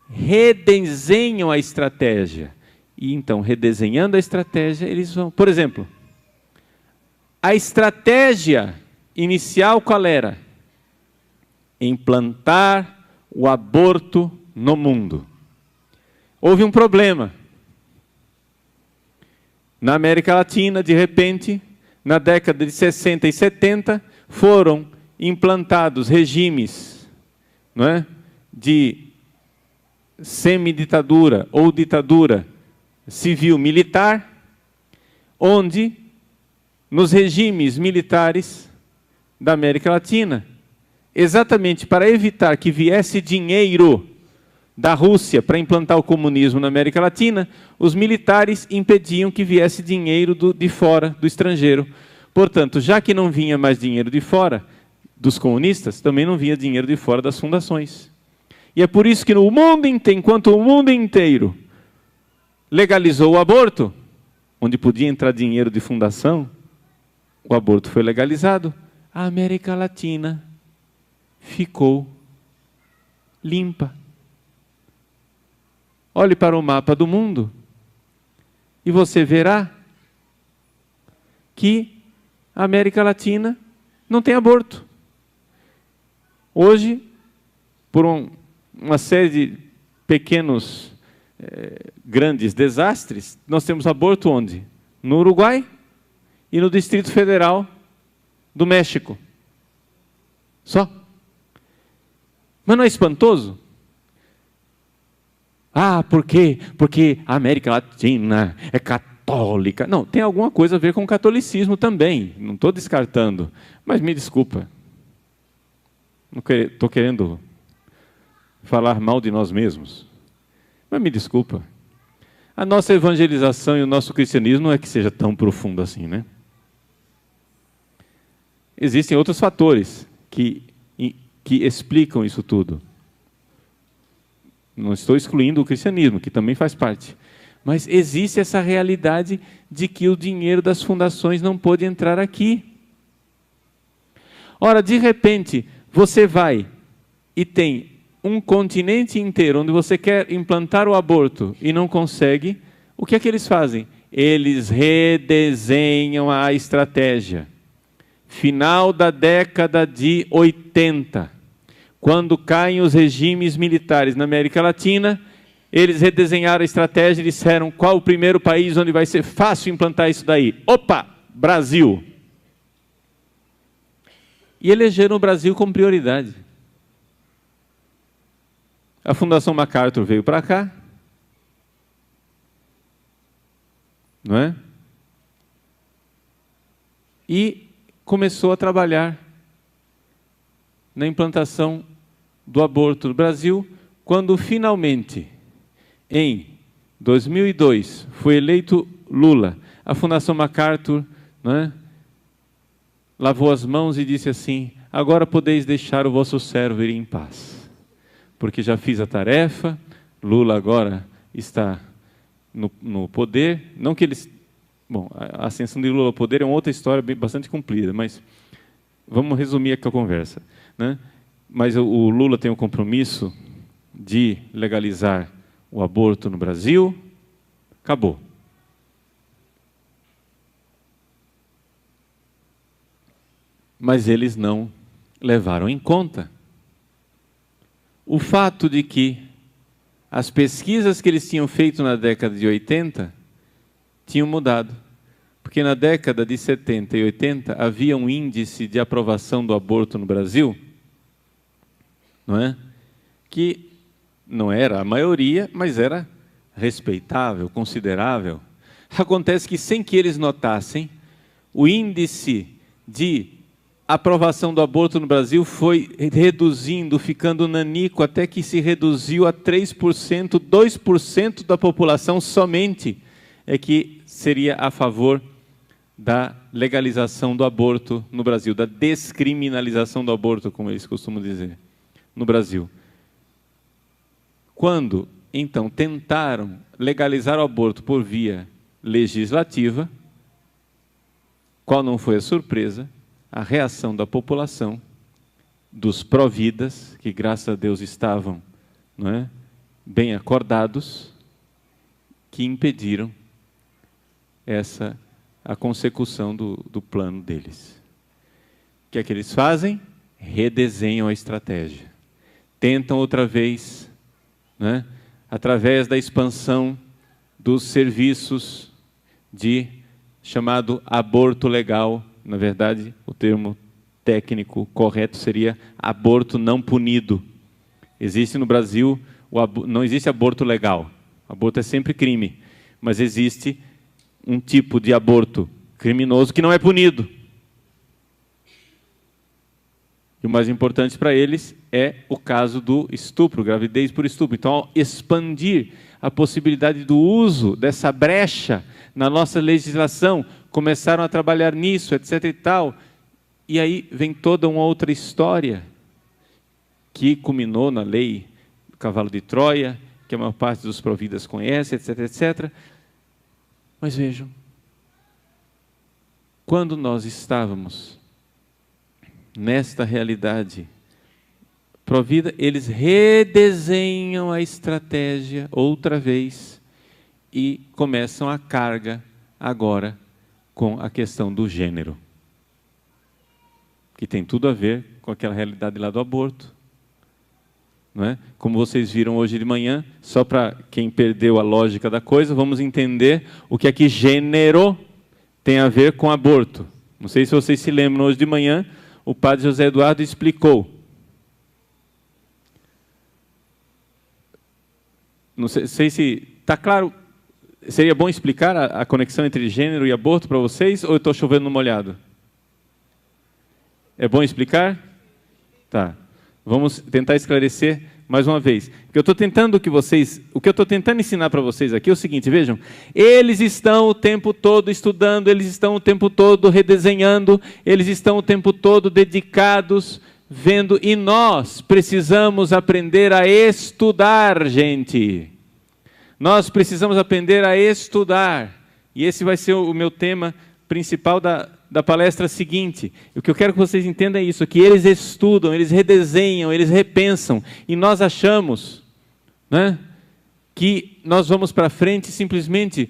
redesenham a estratégia. E então, redesenhando a estratégia, eles vão... Por exemplo, a estratégia inicial qual era? Implantar o aborto no mundo. Houve um problema. Na América Latina, de repente, na década de 60 e 70, foram implantados regimes, não é, de semiditadura ou ditadura civil-militar, onde, nos regimes militares da América Latina, exatamente para evitar que viesse dinheiro da Rússia para implantar o comunismo na América Latina, os militares impediam que viesse dinheiro de fora, do estrangeiro. Portanto, já que não vinha mais dinheiro de fora dos comunistas, também não vinha dinheiro de fora das fundações. E é por isso que no mundo inteiro, enquanto o mundo inteiro legalizou o aborto, onde podia entrar dinheiro de fundação, o aborto foi legalizado, a América Latina ficou limpa. Olhe para o mapa do mundo e você verá que a América Latina não tem aborto. Hoje, por uma série de pequenos, grandes desastres, nós temos aborto onde? No Uruguai e no Distrito Federal do México. Só. Mas não é espantoso? Ah, por quê? Porque a América Latina é católica. Não, tem alguma coisa a ver com o catolicismo também. Não estou descartando. Mas me desculpa. Não estou querendo falar mal de nós mesmos. Mas me desculpa. A nossa evangelização e o nosso cristianismo não é que seja tão profundo assim, né? Existem outros fatores que explicam isso tudo. Não estou excluindo o cristianismo, que também faz parte. Mas existe essa realidade de que o dinheiro das fundações não pôde entrar aqui. Ora, de repente, você vai e tem um continente inteiro onde você quer implantar o aborto e não consegue, o que é que eles fazem? Eles redesenham a estratégia. final da década de 80, quando caem os regimes militares na América Latina, eles redesenharam a estratégia e disseram qual o primeiro país onde vai ser fácil implantar isso daí. Opa, Brasil! E elegeram o Brasil como prioridade. A Fundação MacArthur veio para cá, não é? E começou a trabalhar na implantação do aborto no Brasil, quando finalmente, em 2002, foi eleito Lula. A Fundação MacArthur, não é, lavou as mãos e disse assim: agora podeis deixar o vosso servo ir em paz, porque já fiz a tarefa, Lula agora está no poder, não que eles... Bom, a ascensão de Lula ao poder é uma outra história bastante comprida, mas vamos resumir aqui a conversa, né? Mas o Lula tem o compromisso de legalizar o aborto no Brasil, acabou. Mas eles não levaram em conta o fato de que as pesquisas que eles tinham feito na década de 80 tinham mudado. Porque na década de 70 e 80 havia um índice de aprovação do aborto no Brasil, não é? Que não era a maioria, mas era respeitável, considerável. Acontece que, sem que eles notassem, o índice de aprovação do aborto no Brasil foi reduzindo, ficando nanico, até que se reduziu a 3%, 2% da população somente é que seria a favor da legalização do aborto no Brasil, da descriminalização do aborto, como eles costumam dizer, no Brasil. Quando, então, tentaram legalizar o aborto por via legislativa, qual não foi a surpresa? A reação da população, dos pró-vidas, que graças a Deus estavam, não é, bem acordados, que impediram a consecução do plano deles. O que é que eles fazem? Redesenham a estratégia. Tentam outra vez, né, através da expansão dos serviços de chamado aborto legal. Na verdade, o termo técnico correto seria aborto não punido. Existe no Brasil, não existe aborto legal. Aborto é sempre crime, mas existe um tipo de aborto criminoso que não é punido. E o mais importante para eles é o caso do estupro, gravidez por estupro. Então, ao expandir a possibilidade do uso dessa brecha na nossa legislação, começaram a trabalhar nisso, etc. e tal. E aí vem toda uma outra história que culminou na lei do cavalo de Troia, que a maior parte dos providas conhece, etc. etc. Mas vejam, quando nós estávamos nesta realidade provida, eles redesenham a estratégia outra vez e começam a carga agora com a questão do gênero, que tem tudo a ver com aquela realidade lá do aborto, não é? Como vocês viram hoje de manhã, só para quem perdeu a lógica da coisa, vamos entender o que é que gênero tem a ver com aborto. Não sei se vocês se lembram, hoje de manhã, o padre José Eduardo explicou. Não sei se está claro. Seria bom explicar a conexão entre gênero e aborto para vocês, ou eu estou chovendo no molhado? É bom explicar? Tá. Vamos tentar esclarecer mais uma vez. O que eu estou tentando ensinar para vocês aqui é o seguinte, vejam, eles estão o tempo todo estudando, eles estão o tempo todo redesenhando, eles estão o tempo todo dedicados, vendo, e nós precisamos aprender a estudar, gente. Nós precisamos aprender a estudar. E esse vai ser o meu tema principal da palestra seguinte. O que eu quero que vocês entendam é isso, que eles estudam, eles redesenham, eles repensam, e nós achamos, né, que nós vamos para frente simplesmente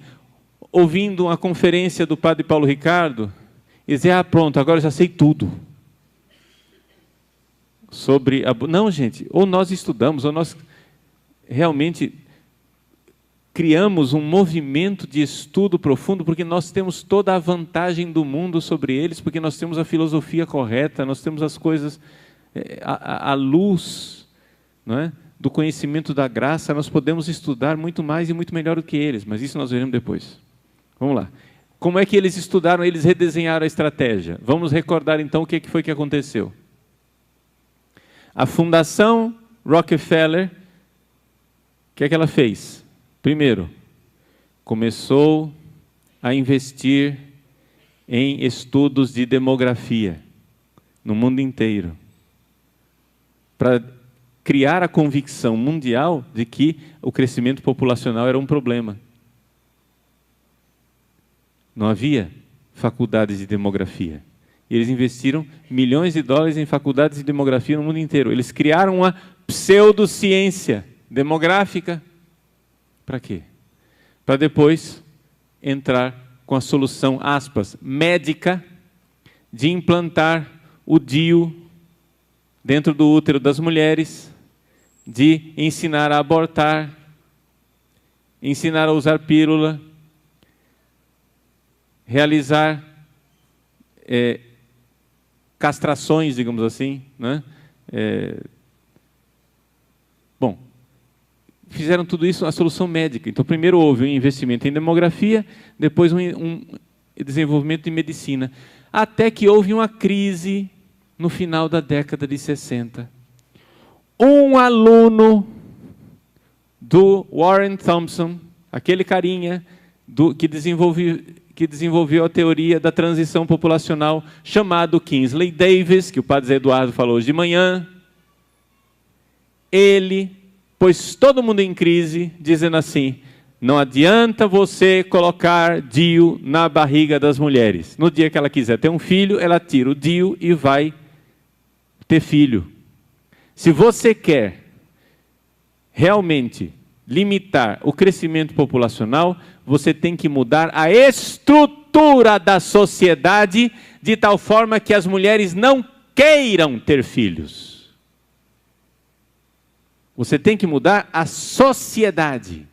ouvindo uma conferência do padre Paulo Ricardo, e dizer, pronto, agora eu já sei tudo. Não, gente, ou nós estudamos, ou nós realmente criamos um movimento de estudo profundo, porque nós temos toda a vantagem do mundo sobre eles, porque nós temos a filosofia correta, nós temos as coisas, a luz, não é? Do conhecimento da graça, nós podemos estudar muito mais e muito melhor do que eles, mas isso nós veremos depois. Vamos lá. Como é que eles estudaram? Eles redesenharam a estratégia. Vamos recordar então o que foi que aconteceu. A Fundação Rockefeller, o que é que ela fez? Primeiro, começou a investir em estudos de demografia no mundo inteiro, para criar a convicção mundial de que o crescimento populacional era um problema. Não havia faculdades de demografia. E eles investiram milhões de dólares em faculdades de demografia no mundo inteiro. Eles criaram uma pseudociência demográfica. Para quê? Para depois entrar com a solução, aspas, médica, de implantar o DIU dentro do útero das mulheres, de ensinar a abortar, ensinar a usar pílula, realizar castrações, digamos assim, né? Bom, fizeram tudo isso a solução médica. Então, primeiro houve um investimento em demografia, depois um desenvolvimento em medicina, até que houve uma crise no final da década de 60. Um aluno do Warren Thompson, aquele carinha que desenvolveu a teoria da transição populacional, chamado Kingsley Davis, que o padre Zé Eduardo falou hoje de manhã, ele pôs todo mundo em crise, dizendo assim, não adianta você colocar DIU na barriga das mulheres. No dia que ela quiser ter um filho, ela tira o DIU e vai ter filho. Se você quer realmente limitar o crescimento populacional, você tem que mudar a estrutura da sociedade de tal forma que as mulheres não queiram ter filhos. Você tem que mudar a sociedade.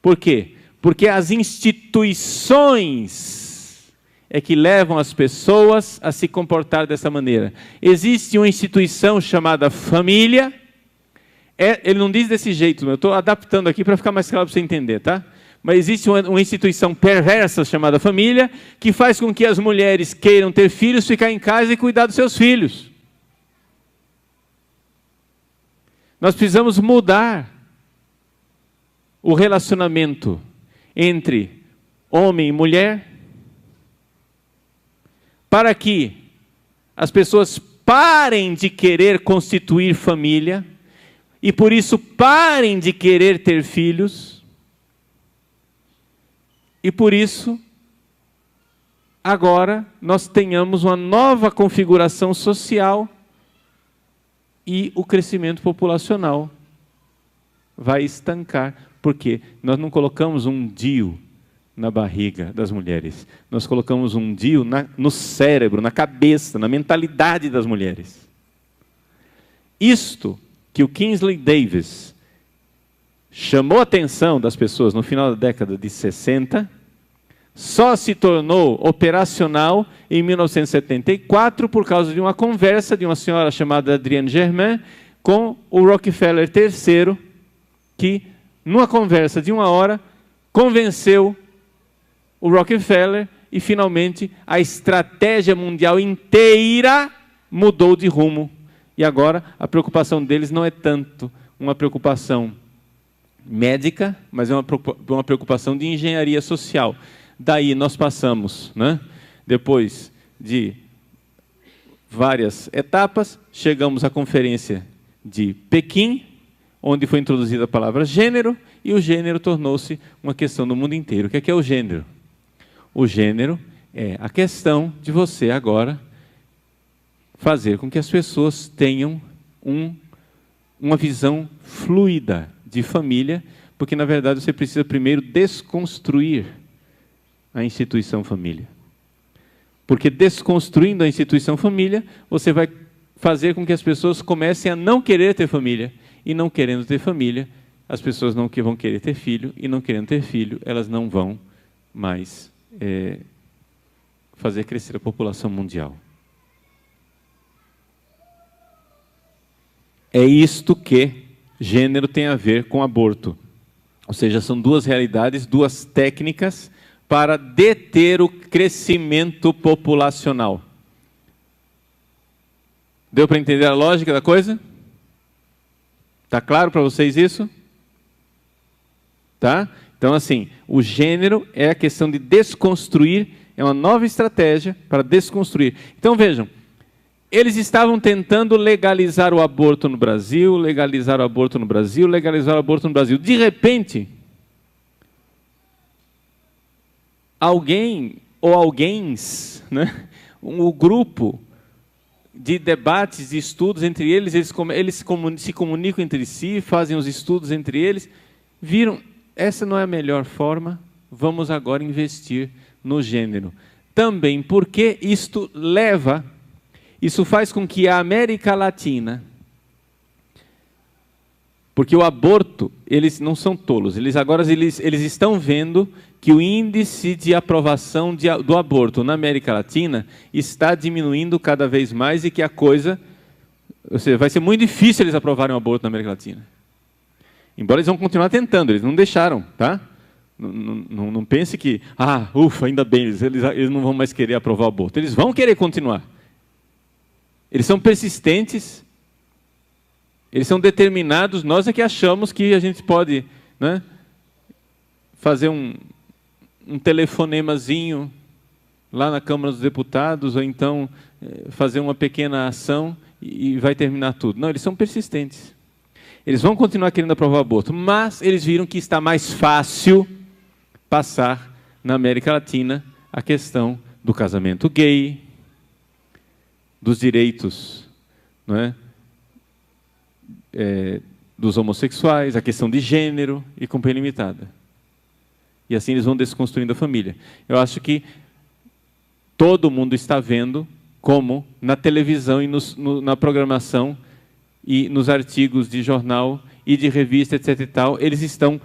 Por quê? Porque as instituições é que levam as pessoas a se comportar dessa maneira. Existe uma instituição chamada família. Ele não diz desse jeito, eu estou adaptando aqui para ficar mais claro para você entender, tá? Mas existe uma instituição perversa chamada família, que faz com que as mulheres queiram ter filhos, ficar em casa e cuidar dos seus filhos. Nós precisamos mudar o relacionamento entre homem e mulher, para que as pessoas parem de querer constituir família, e por isso parem de querer ter filhos, e por isso, agora, nós tenhamos uma nova configuração social e o crescimento populacional vai estancar. Por quê? Nós não colocamos um DIU na barriga das mulheres. Nós colocamos um DIU no cérebro, na cabeça, na mentalidade das mulheres. Isto que o Kingsley Davis chamou a atenção das pessoas no final da década de 60, só se tornou operacional em 1974 por causa de uma conversa de uma senhora chamada Adrienne Germain com o Rockefeller III, que, numa conversa de 1 hora, convenceu o Rockefeller e, finalmente, a estratégia mundial inteira mudou de rumo. E agora, a preocupação deles não é tanto uma preocupação médica, mas é uma preocupação de engenharia social. Daí nós passamos, né? Depois de várias etapas, chegamos à conferência de Pequim, onde foi introduzida a palavra gênero, e o gênero tornou-se uma questão no mundo inteiro. O que é o gênero? O gênero é a questão de você agora fazer com que as pessoas tenham uma visão fluida de família, porque, na verdade, você precisa primeiro desconstruir a instituição família. Porque desconstruindo a instituição família, você vai fazer com que as pessoas comecem a não querer ter família. E não querendo ter família, as pessoas não vão querer ter filho. E não querendo ter filho, elas não vão mais fazer crescer a população mundial. É isto que gênero tem a ver com aborto. Ou seja, são duas realidades, duas técnicas para deter o crescimento populacional. Deu para entender a lógica da coisa? Está claro para vocês isso? Tá? Então, assim, o gênero é a questão de desconstruir, é uma nova estratégia para desconstruir. Então, vejam, eles estavam tentando legalizar o aborto no Brasil, legalizar o aborto no Brasil, legalizar o aborto no Brasil. De repente, alguém ou alguéms, né, um grupo de debates, de estudos entre eles, se comunicam entre si, fazem os estudos entre eles, viram, essa não é a melhor forma, vamos agora investir no gênero. Também porque isso faz com que a América Latina, porque o aborto, eles não são tolos, eles estão vendo que o índice de aprovação do aborto na América Latina está diminuindo cada vez mais e que a coisa, ou seja, vai ser muito difícil eles aprovarem o aborto na América Latina. Embora eles vão continuar tentando, eles não deixaram, tá? Não pense que, ufa, ainda bem, eles não vão mais querer aprovar o aborto. Eles vão querer continuar. Eles são persistentes, eles são determinados, nós é que achamos que a gente pode, né, fazer um telefonemazinho lá na Câmara dos Deputados, ou então fazer uma pequena ação e vai terminar tudo. Não, eles são persistentes. Eles vão continuar querendo aprovar o aborto, mas eles viram que está mais fácil passar na América Latina a questão do casamento gay, dos direitos, não é? Dos homossexuais, a questão de gênero e companhia limitada. E assim eles vão desconstruindo a família. Eu acho que todo mundo está vendo como na televisão e na programação e nos artigos de jornal e de revista, etc. e tal, eles estão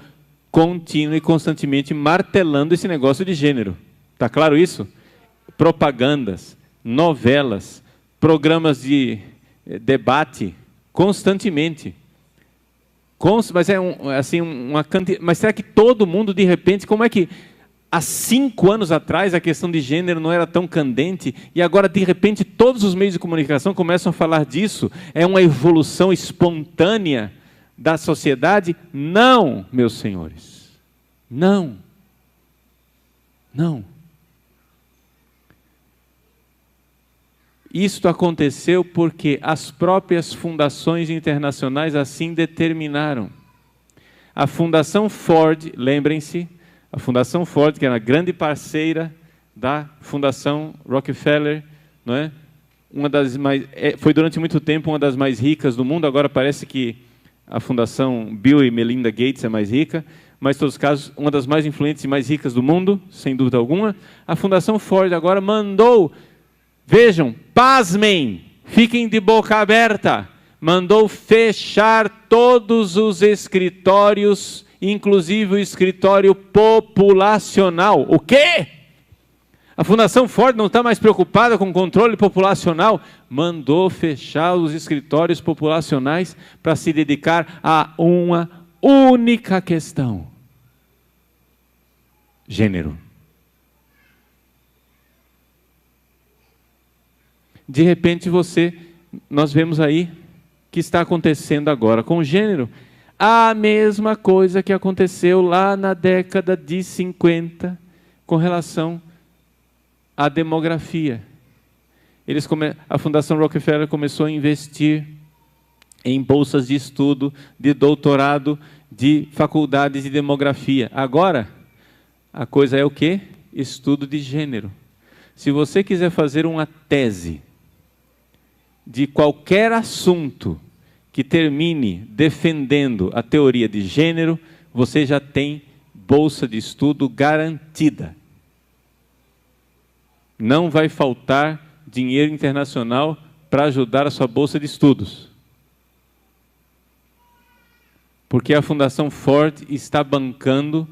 contínua e constantemente martelando esse negócio de gênero. Está claro isso? Propagandas, novelas, programas de debate, constantemente. Mas mas será que todo mundo, de repente, como é que há 5 anos atrás a questão de gênero não era tão candente e agora, de repente, todos os meios de comunicação começam a falar disso? É uma evolução espontânea da sociedade? Não, meus senhores. Não. Não. Isto aconteceu porque as próprias fundações internacionais assim determinaram. A Fundação Ford, lembrem-se, a Fundação Ford, que era a grande parceira da Fundação Rockefeller, não é? Foi durante muito tempo uma das mais ricas do mundo, agora parece que a Fundação Bill e Melinda Gates é mais rica, mas, em todos os casos, uma das mais influentes e mais ricas do mundo, sem dúvida alguma. A Fundação Ford agora mandou, vejam, pasmem, fiquem de boca aberta, mandou fechar todos os escritórios, inclusive o escritório populacional. O quê? A Fundação Ford não está mais preocupada com o controle populacional? Mandou fechar os escritórios populacionais para se dedicar a uma única questão: gênero. De repente nós vemos aí que está acontecendo agora com o gênero a mesma coisa que aconteceu lá na década de 50 com relação à demografia. A Fundação Rockefeller começou a investir em bolsas de estudo, de doutorado, de faculdades de demografia. Agora, a coisa é o quê? Estudo de gênero. Se você quiser fazer uma tese de qualquer assunto que termine defendendo a teoria de gênero, você já tem bolsa de estudo garantida. Não vai faltar dinheiro internacional para ajudar a sua bolsa de estudos. Porque a Fundação Ford está bancando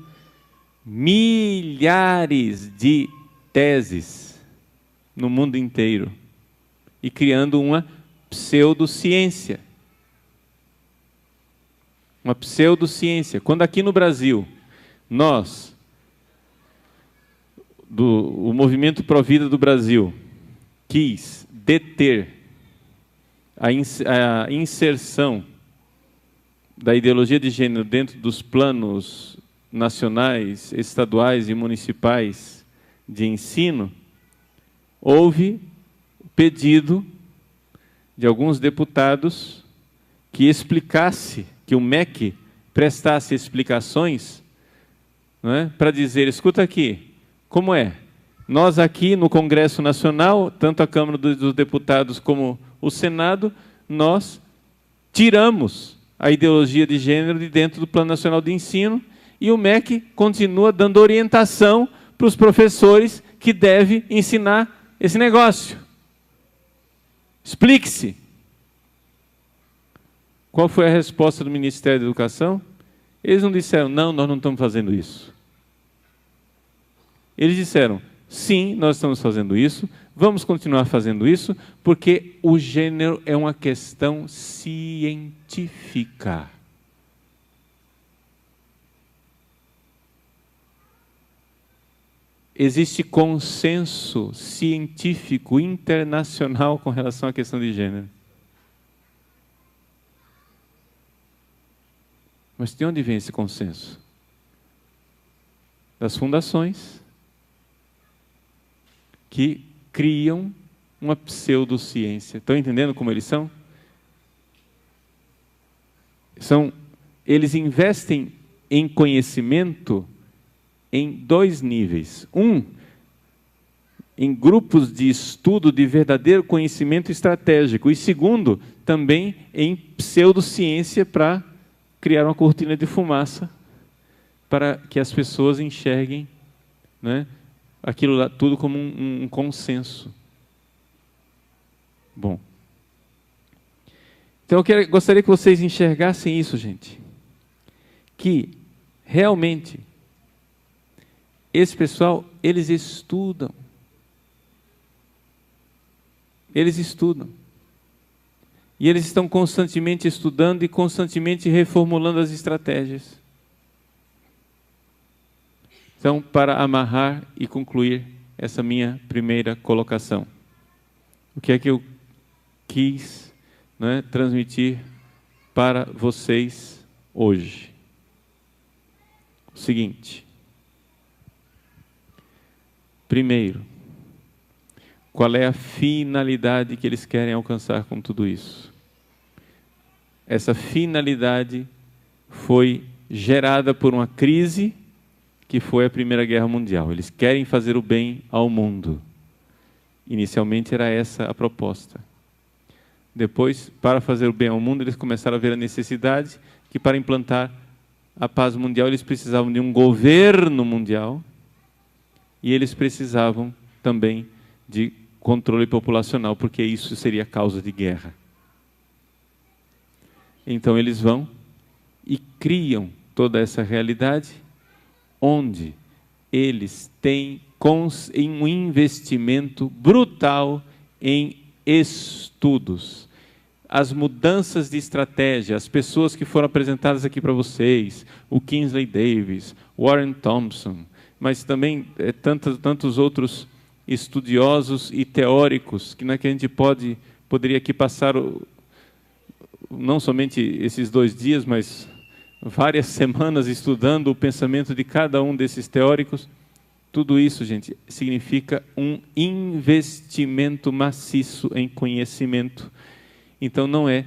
milhares de teses no mundo inteiro e criando uma pseudociência. Uma pseudociência. Quando aqui no Brasil, nós, o Movimento Pro Vida do Brasil, quis deter a inserção da ideologia de gênero dentro dos planos nacionais, estaduais e municipais de ensino, houve pedido de alguns deputados que explicasse, que o MEC prestasse explicações, não é, para dizer, escuta aqui, como é? Nós aqui no Congresso Nacional, tanto a Câmara dos Deputados como o Senado, nós tiramos a ideologia de gênero de dentro do Plano Nacional de Ensino e o MEC continua dando orientação para os professores que devem ensinar esse negócio. Explique-se. Qual foi a resposta do Ministério da Educação? Eles não disseram, não, nós não estamos fazendo isso. Eles disseram, sim, nós estamos fazendo isso, vamos continuar fazendo isso, porque o gênero é uma questão científica. Existe consenso científico internacional com relação à questão de gênero. Mas de onde vem esse consenso? Das fundações que criam uma pseudociência. Estão entendendo como eles são? Eles investem em conhecimento em dois níveis. Um, em grupos de estudo de verdadeiro conhecimento estratégico. E segundo, também em pseudociência para criar uma cortina de fumaça para que as pessoas enxerguem, né, aquilo lá, tudo como um consenso. Bom. Então eu gostaria que vocês enxergassem isso, gente. Que realmente esse pessoal, eles estudam. Eles estudam. E eles estão constantemente estudando e constantemente reformulando as estratégias. Então, para amarrar e concluir essa minha primeira colocação, o que é que eu quis, né, transmitir para vocês hoje? O seguinte. Primeiro, qual é a finalidade que eles querem alcançar com tudo isso? Essa finalidade foi gerada por uma crise que foi a Primeira Guerra Mundial. Eles querem fazer o bem ao mundo. Inicialmente era essa a proposta. Depois, para fazer o bem ao mundo, eles começaram a ver a necessidade que para implantar a paz mundial eles precisavam de um governo mundial e eles precisavam também de controle populacional, porque isso seria causa de guerra. Então eles vão e criam toda essa realidade, onde eles têm um investimento brutal em estudos. As mudanças de estratégia, as pessoas que foram apresentadas aqui para vocês, o Kingsley Davis, Warren Thompson, mas também tantos outros estudiosos e teóricos, que a gente poderia aqui passar não somente esses 2 dias, mas várias semanas estudando o pensamento de cada um desses teóricos. Tudo isso, gente, significa um investimento maciço em conhecimento. Então não é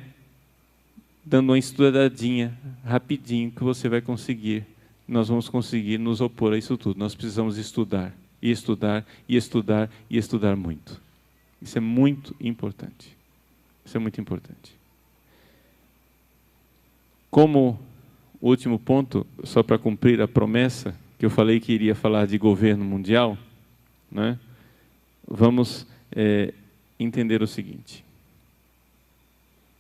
dando uma estudadinha rapidinho que você vai conseguir, nós vamos conseguir nos opor a isso tudo. Nós precisamos estudar, e estudar, e estudar, e estudar muito. Isso é muito importante. Isso é muito importante. Como último ponto, só para cumprir a promessa, que eu falei que iria falar de governo mundial, né? vamos entender o seguinte.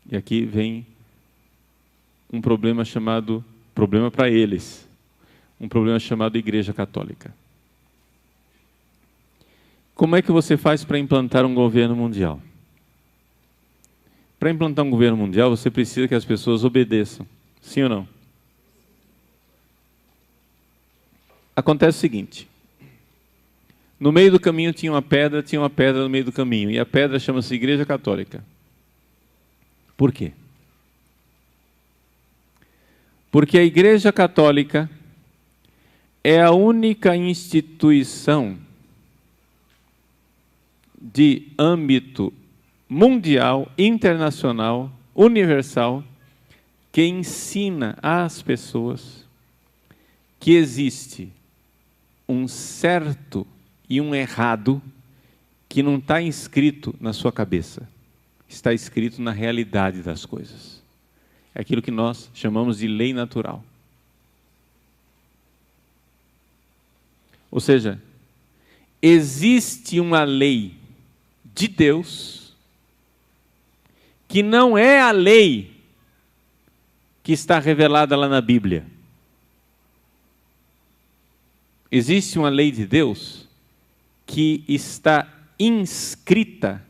E aqui vem um problema para eles, um problema chamado Igreja Católica. Como é que você faz para implantar um governo mundial? Para implantar um governo mundial, você precisa que as pessoas obedeçam. Sim ou não? Acontece o seguinte. No meio do caminho tinha uma pedra no meio do caminho. E a pedra chama-se Igreja Católica. Por quê? Porque a Igreja Católica é a única instituição de âmbito mundial, internacional, universal, que ensina às pessoas que existe um certo e um errado que não está inscrito na sua cabeça, está escrito na realidade das coisas. É aquilo que nós chamamos de lei natural. Ou seja, existe uma lei de Deus que não é a lei que está revelada lá na Bíblia. Existe uma lei de Deus que está inscrita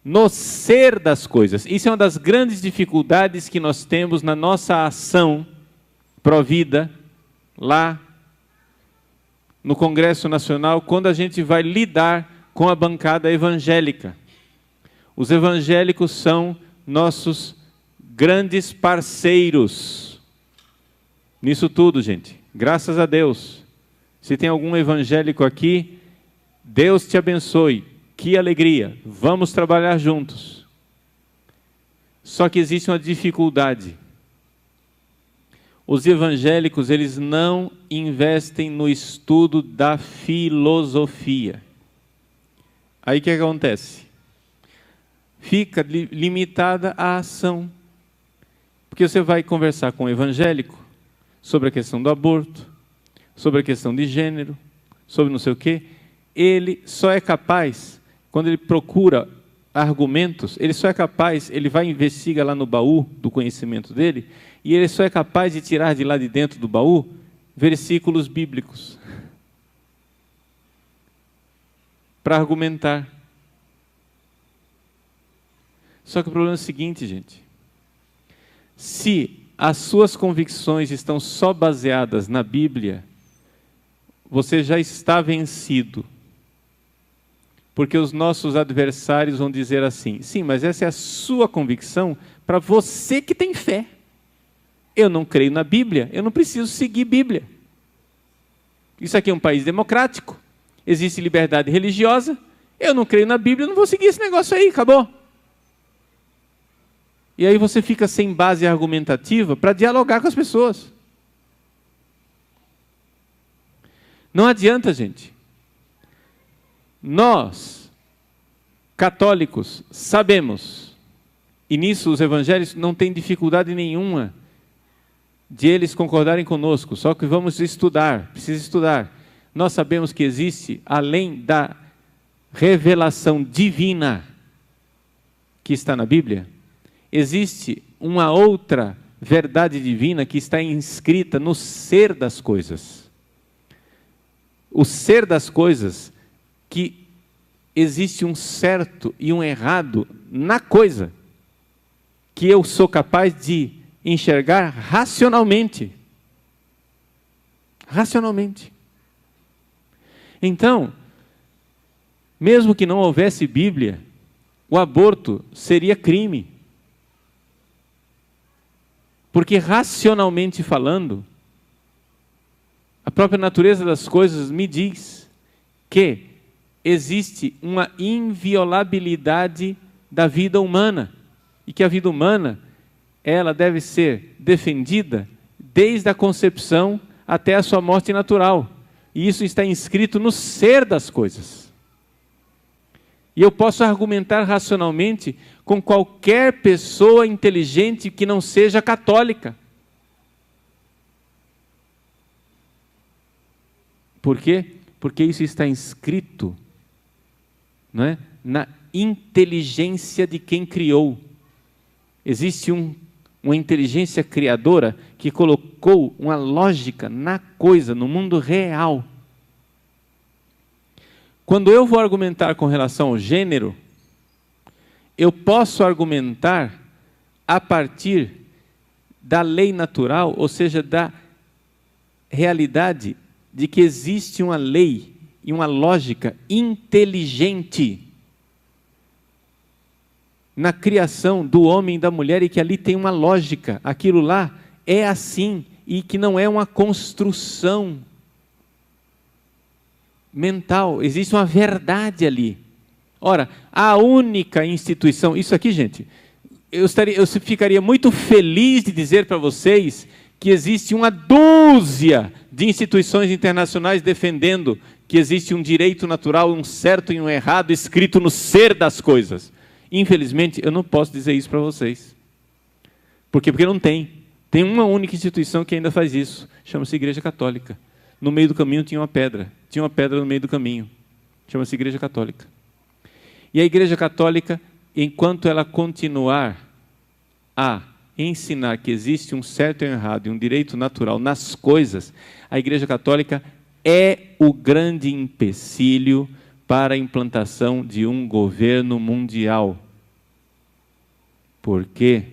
no ser das coisas. Isso é uma das grandes dificuldades que nós temos na nossa ação pró-vida, lá no Congresso Nacional, quando a gente vai lidar com a bancada evangélica. Os evangélicos são nossos grandes parceiros nisso tudo, gente. Graças a Deus. Se tem algum evangélico aqui, Deus te abençoe. Que alegria. Vamos trabalhar juntos. Só que existe uma dificuldade. Os evangélicos, eles não investem no estudo da filosofia. Aí o que acontece? Fica limitada a ação. Porque você vai conversar com um evangélico sobre a questão do aborto, sobre a questão de gênero, sobre não sei o quê. Ele só é capaz, quando ele procura argumentos, ele vai investigar lá no baú do conhecimento dele, e ele só é capaz de tirar de lá de dentro do baú versículos bíblicos para argumentar. Só que o problema é o seguinte, gente. Se as suas convicções estão só baseadas na Bíblia, você já está vencido. Porque os nossos adversários vão dizer assim: sim, mas essa é a sua convicção para você que tem fé. Eu não creio na Bíblia, eu não preciso seguir Bíblia. Isso aqui é um país democrático, existe liberdade religiosa, eu não creio na Bíblia, eu não vou seguir esse negócio aí, acabou. E aí você fica sem base argumentativa para dialogar com as pessoas. Não adianta, gente. Nós, católicos, sabemos, e nisso os evangélicos não têm dificuldade nenhuma de eles concordarem conosco, só que vamos estudar, precisa estudar. Nós sabemos que existe, além da revelação divina que está na Bíblia, existe uma outra verdade divina que está inscrita no ser das coisas. O ser das coisas, que existe um certo e um errado na coisa, que eu sou capaz de enxergar racionalmente. Racionalmente. Então, mesmo que não houvesse Bíblia, o aborto seria crime. Porque racionalmente falando, a própria natureza das coisas me diz que existe uma inviolabilidade da vida humana. E que a vida humana, ela deve ser defendida desde a concepção até a sua morte natural. E isso está inscrito no ser das coisas. E eu posso argumentar racionalmente com qualquer pessoa inteligente que não seja católica. Por quê? Porque isso está inscrito não é? Na inteligência de quem criou. Existe uma inteligência criadora que colocou uma lógica na coisa, no mundo real. Quando eu vou argumentar com relação ao gênero, eu posso argumentar a partir da lei natural, ou seja, da realidade de que existe uma lei e uma lógica inteligente na criação do homem e da mulher, e que ali tem uma lógica, aquilo lá é assim, e que não é uma construção mental, existe uma verdade ali. Ora, a única instituição, isso aqui, gente, eu ficaria muito feliz de dizer para vocês que existe uma dúzia de instituições internacionais defendendo que existe um direito natural, um certo e um errado escrito no ser das coisas. Infelizmente, eu não posso dizer isso para vocês. Por quê? Porque não tem. Tem uma única instituição que ainda faz isso, chama-se Igreja Católica. No meio do caminho tinha uma pedra no meio do caminho, chama-se Igreja Católica. E a Igreja Católica, enquanto ela continuar a ensinar que existe um certo e um errado e um direito natural nas coisas, a Igreja Católica é o grande empecilho para a implantação de um governo mundial. Por quê?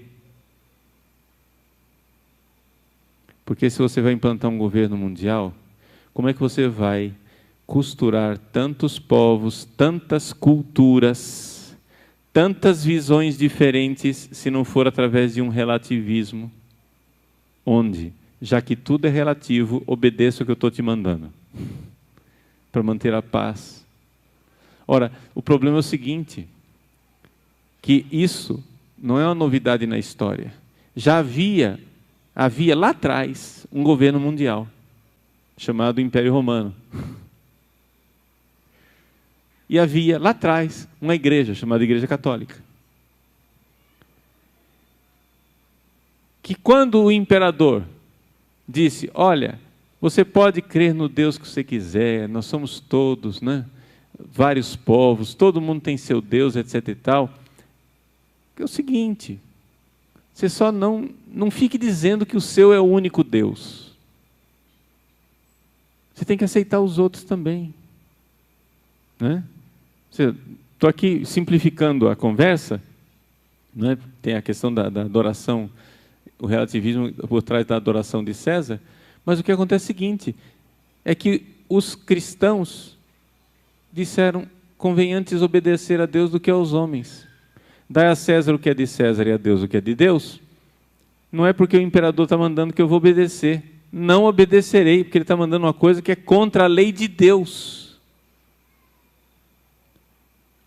Porque se você vai implantar um governo mundial, como é que você vai costurar tantos povos, tantas culturas, tantas visões diferentes, se não for através de um relativismo, onde, já que tudo é relativo, obedeça o que eu estou te mandando, para manter a paz. Ora, o problema é o seguinte, que isso não é uma novidade na história. Já havia lá atrás um governo mundial, chamado Império Romano. E havia lá atrás uma igreja, chamada Igreja Católica. Que quando o imperador disse, olha, você pode crer no Deus que você quiser, nós somos todos, né? Vários povos, todo mundo tem seu Deus, etc. e tal. É o seguinte, você só não fique dizendo que o seu é o único Deus. Você tem que aceitar os outros também. Né? Estou aqui simplificando a conversa, né? Tem a questão da adoração, o relativismo por trás da adoração de César, mas o que acontece é o seguinte, é que os cristãos disseram, convém antes obedecer a Deus do que aos homens. Dai a César o que é de César e a Deus o que é de Deus. Não é porque o imperador está mandando que eu vou obedecer. Não obedecerei, porque ele está mandando uma coisa que é contra a lei de Deus.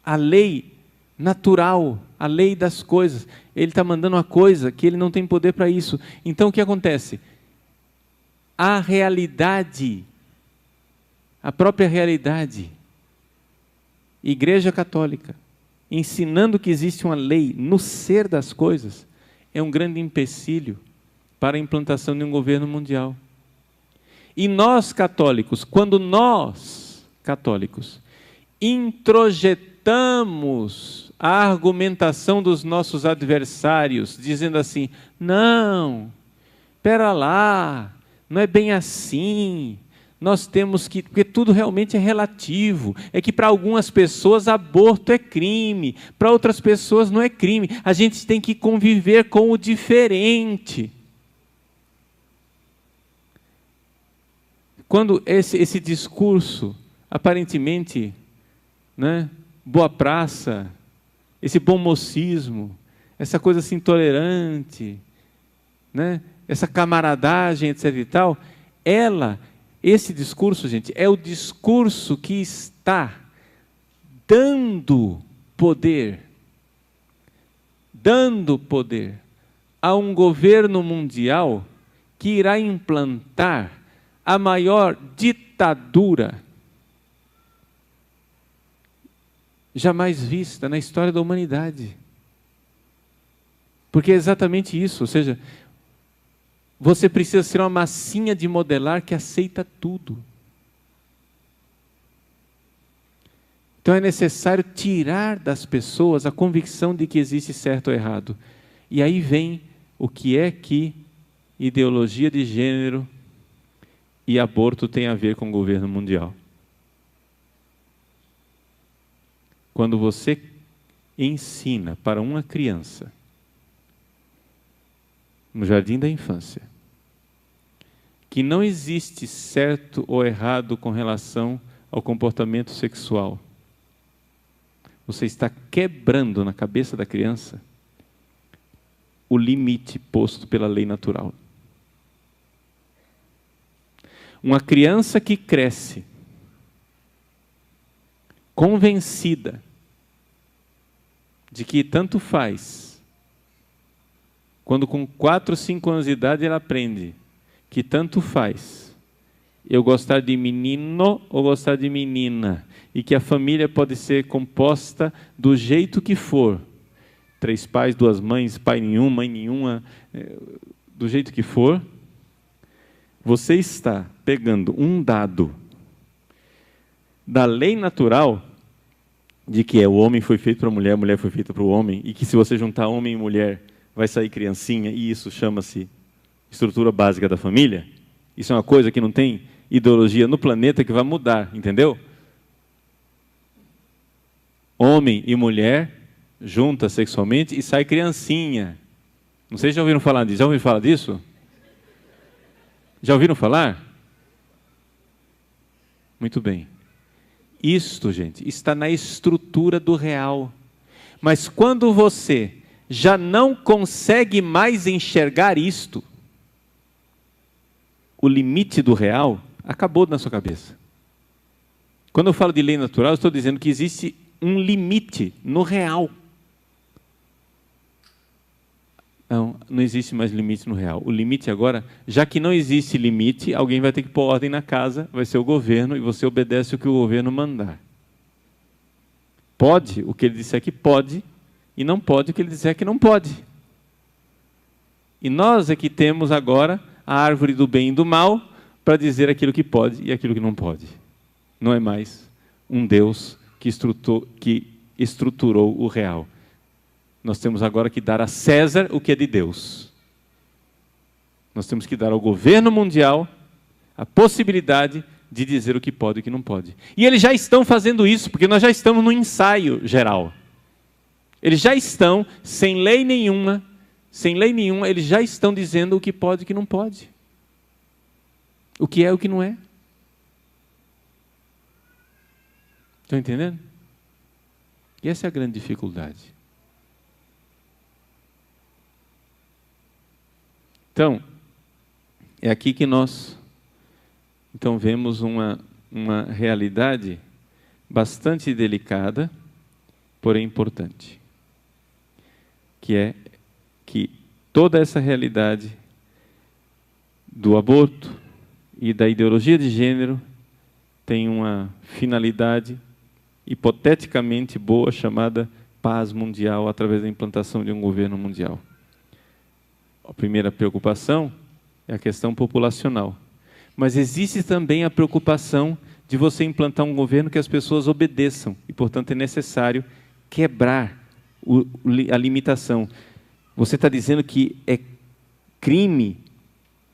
A lei natural, a lei das coisas. Ele está mandando uma coisa que ele não tem poder para isso. Então o que acontece? A realidade, a própria realidade, Igreja Católica, ensinando que existe uma lei no ser das coisas, é um grande empecilho para a implantação de um governo mundial. E nós católicos, quando nós católicos introjetamos a argumentação dos nossos adversários, dizendo assim, não, espera lá, não é bem assim, nós temos que, porque tudo realmente é relativo, é que para algumas pessoas aborto é crime, para outras pessoas não é crime, a gente tem que conviver com o diferente. Quando esse discurso, aparentemente, né, boa praça, esse bom mocismo, essa coisa assim tolerante, né, essa camaradagem, etc. e tal, esse discurso, gente, é o discurso que está dando poder a um governo mundial que irá implantar a maior ditadura jamais vista na história da humanidade. Porque é exatamente isso, ou seja, você precisa ser uma massinha de modelar que aceita tudo. Então é necessário tirar das pessoas a convicção de que existe certo ou errado. E aí vem o que é que ideologia de gênero e aborto tem a ver com o governo mundial. Quando você ensina para uma criança, no jardim da infância, que não existe certo ou errado com relação ao comportamento sexual, você está quebrando na cabeça da criança o limite posto pela lei natural. Uma criança que cresce convencida de que tanto faz, quando com 4, 5 anos de idade ela aprende que tanto faz eu gostar de menino ou gostar de menina, e que a família pode ser composta do jeito que for, 3 pais, 2 mães, pai nenhum, mãe nenhuma, do jeito que for, você está pegando um dado da lei natural de que o homem foi feito para a mulher foi feita para o homem, e que se você juntar homem e mulher vai sair criancinha, e isso chama-se estrutura básica da família. Isso é uma coisa que não tem ideologia no planeta que vai mudar, entendeu? Homem e mulher junta sexualmente e sai criancinha. Não sei se já ouviram falar disso. Já ouviram falar disso? Já ouviram falar? Muito bem. Isto, gente, está na estrutura do real. Mas quando você já não consegue mais enxergar isto, o limite do real acabou na sua cabeça. Quando eu falo de lei natural, eu estou dizendo que existe um limite no real. Não existe mais limite no real. O limite agora, já que não existe limite, alguém vai ter que pôr ordem na casa, vai ser o governo, e você obedece o que o governo mandar. Pode o que ele disser que pode, e não pode o que ele disser que não pode. E nós é que temos agora a árvore do bem e do mal para dizer aquilo que pode e aquilo que não pode. Não é mais um Deus que estruturou o real. Nós temos agora que dar a César o que é de Deus. Nós temos que dar ao governo mundial a possibilidade de dizer o que pode e o que não pode. E eles já estão fazendo isso, porque nós já estamos no ensaio geral. Eles já estão, sem lei nenhuma, eles já estão dizendo o que pode e o que não pode. O que é e o que não é. Estão entendendo? E essa é a grande dificuldade. Então, é aqui que nós vemos uma realidade bastante delicada, porém importante, que é que toda essa realidade do aborto e da ideologia de gênero tem uma finalidade hipoteticamente boa, chamada paz mundial, através da implantação de um governo mundial. A primeira preocupação é a questão populacional. Mas existe também a preocupação de você implantar um governo que as pessoas obedeçam. E, portanto, é necessário quebrar a limitação. Você está dizendo que é crime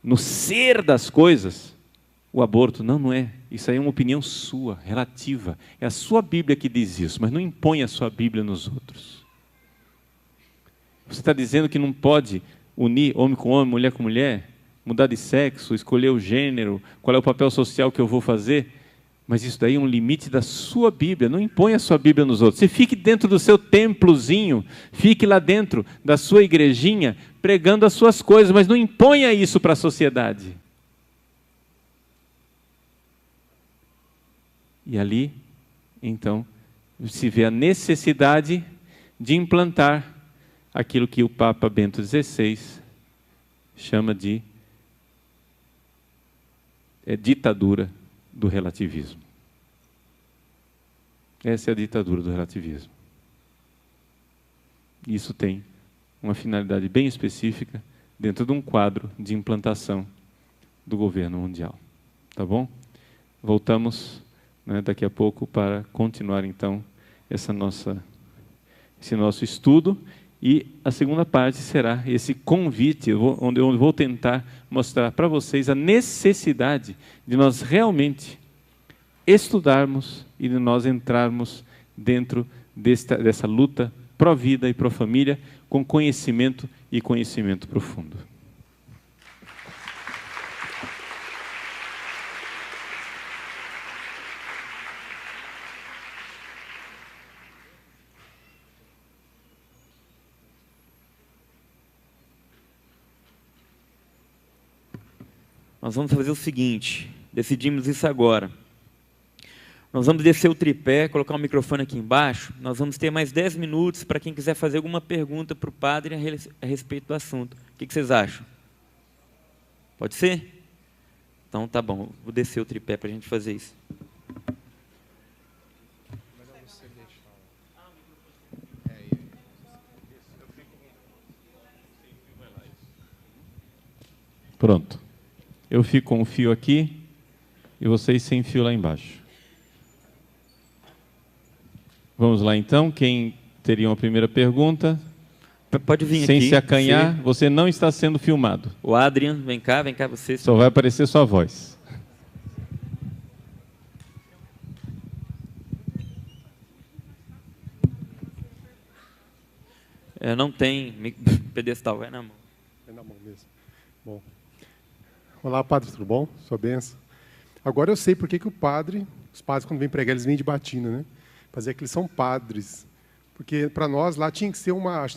no ser das coisas o aborto? Não, não é. Isso aí é uma opinião sua, relativa. É a sua Bíblia que diz isso, mas não impõe a sua Bíblia nos outros. Você está dizendo que não pode unir homem com homem, mulher com mulher, mudar de sexo, escolher o gênero, qual é o papel social que eu vou fazer, mas isso daí é um limite da sua Bíblia, não impõe a sua Bíblia nos outros. Você fique dentro do seu templozinho, fique lá dentro da sua igrejinha, pregando as suas coisas, mas não imponha isso para a sociedade. E ali, então, se vê a necessidade de implantar aquilo que o Papa Bento XVI chama de ditadura do relativismo. Essa é a ditadura do relativismo. Isso tem uma finalidade bem específica dentro de um quadro de implantação do governo mundial. Tá bom? Voltamos né, daqui a pouco, para continuar, então, esse nosso estudo. E a segunda parte será esse convite, onde eu vou tentar mostrar para vocês a necessidade de nós realmente estudarmos e de nós entrarmos dentro dessa luta pró-vida e pró-família com conhecimento e conhecimento profundo. Nós vamos fazer o seguinte, decidimos isso agora. Nós vamos descer o tripé, colocar o microfone aqui embaixo. Nós vamos ter mais 10 minutos para quem quiser fazer alguma pergunta para o padre a respeito do assunto. O que vocês acham? Pode ser? Então tá bom, vou descer o tripé para a gente fazer isso. Pronto. Eu fico com um fio aqui e vocês sem fio lá embaixo. Vamos lá então, quem teria uma primeira pergunta? Pode vir sem aqui. Sem se acanhar, você não está sendo filmado. O Adrian, vem cá você. Só vai aparecer sua voz. Não tem pedestal, é na mão. É na mão mesmo. Bom. Olá, padre, tudo bom? Sua benção. Agora eu sei por que os padres, quando vêm pregar, eles vêm de batina, né? Fazer que eles são padres. Porque, para nós, lá tinha que ter uma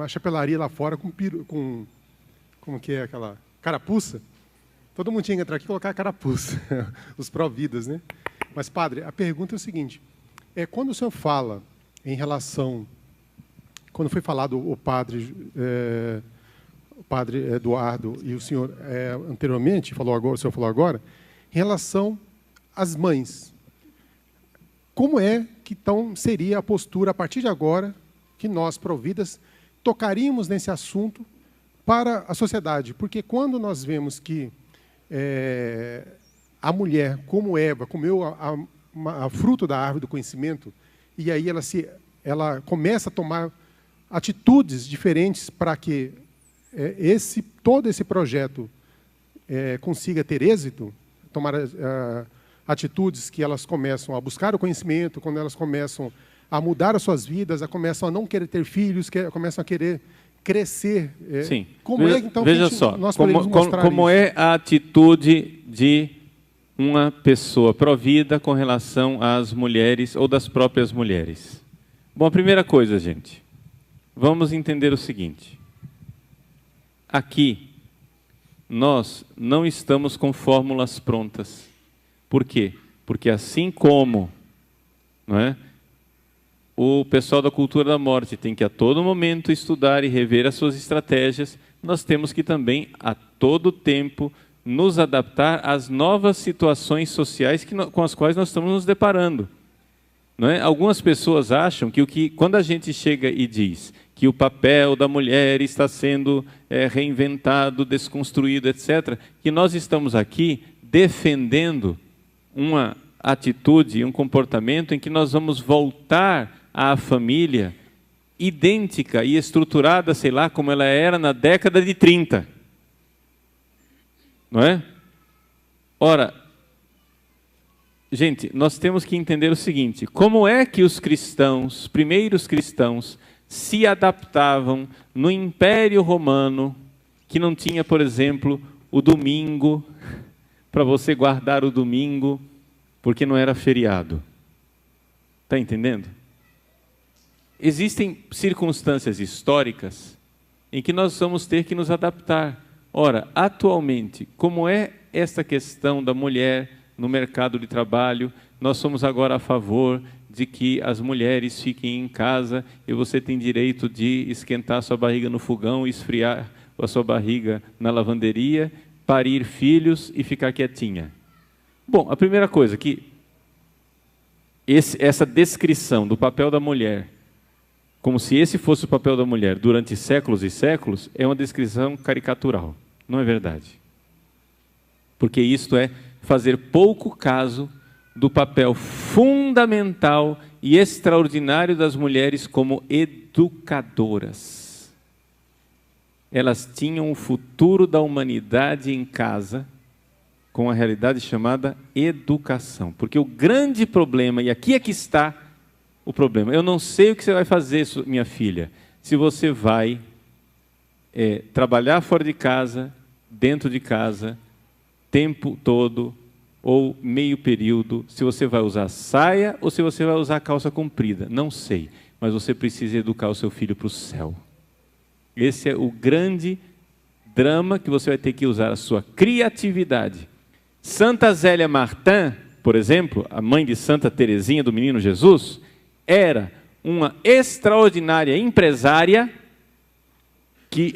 chapelaria lá fora com como que é aquela? Carapuça. Todo mundo tinha que entrar aqui e colocar a carapuça. Os pró-vidas, né? Mas, padre, a pergunta é o seguinte. Quando o senhor fala em relação... Quando foi falado o padre Eduardo e o senhor anteriormente, o senhor falou agora, em relação às mães. Como é que então seria a postura, a partir de agora, que nós, pró-vidas, tocaríamos nesse assunto para a sociedade? Porque quando nós vemos que a mulher, como Eva, comeu a fruto da árvore do conhecimento, e aí ela começa a tomar atitudes diferentes para que todo esse projeto consiga ter êxito, tomar atitudes que elas começam a buscar o conhecimento, quando elas começam a mudar as suas vidas, começam a não querer ter filhos, começam a querer crescer. Sim. Como então, veja só, nós podemos mostrar como isso? é a atitude de uma pessoa pró-vida com relação às mulheres ou das próprias mulheres? Bom, a primeira coisa, gente, vamos entender o seguinte. Aqui, nós não estamos com fórmulas prontas. Por quê? Porque assim como, não é, o pessoal da cultura da morte tem que a todo momento estudar e rever as suas estratégias, nós temos que também a todo tempo nos adaptar às novas situações sociais com as quais nós estamos nos deparando. Não é? Algumas pessoas acham que quando a gente chega e diz que o papel da mulher está sendo reinventado, desconstruído, etc., que nós estamos aqui defendendo uma atitude, um comportamento em que nós vamos voltar à família idêntica e estruturada, sei lá, como ela era na década de 30. Não é? Ora, gente, nós temos que entender o seguinte, como é que os cristãos, primeiros cristãos, se adaptavam no Império Romano, que não tinha, por exemplo, o domingo, para você guardar o domingo, porque não era feriado. Está entendendo? Existem circunstâncias históricas em que nós vamos ter que nos adaptar. Ora, atualmente, como é esta questão da mulher no mercado de trabalho, nós somos agora a favor de que as mulheres fiquem em casa e você tem direito de esquentar sua barriga no fogão, esfriar a sua barriga na lavanderia, parir filhos e ficar quietinha. Bom, a primeira coisa que essa descrição do papel da mulher, como se esse fosse o papel da mulher durante séculos e séculos, é uma descrição caricatural. Não é verdade. Porque isto é fazer pouco caso do papel fundamental e extraordinário das mulheres como educadoras. Elas tinham o futuro da humanidade em casa, com a realidade chamada educação. Porque o grande problema, e aqui é que está o problema, eu não sei o que você vai fazer, minha filha, se você vai trabalhar fora de casa, dentro de casa, tempo todo, ou meio período, se você vai usar saia ou se você vai usar calça comprida, não sei, mas você precisa educar o seu filho para o céu. Esse é o grande drama que você vai ter que usar a sua criatividade. Santa Zélia Martin, por exemplo, a mãe de Santa Teresinha do Menino Jesus, era uma extraordinária empresária que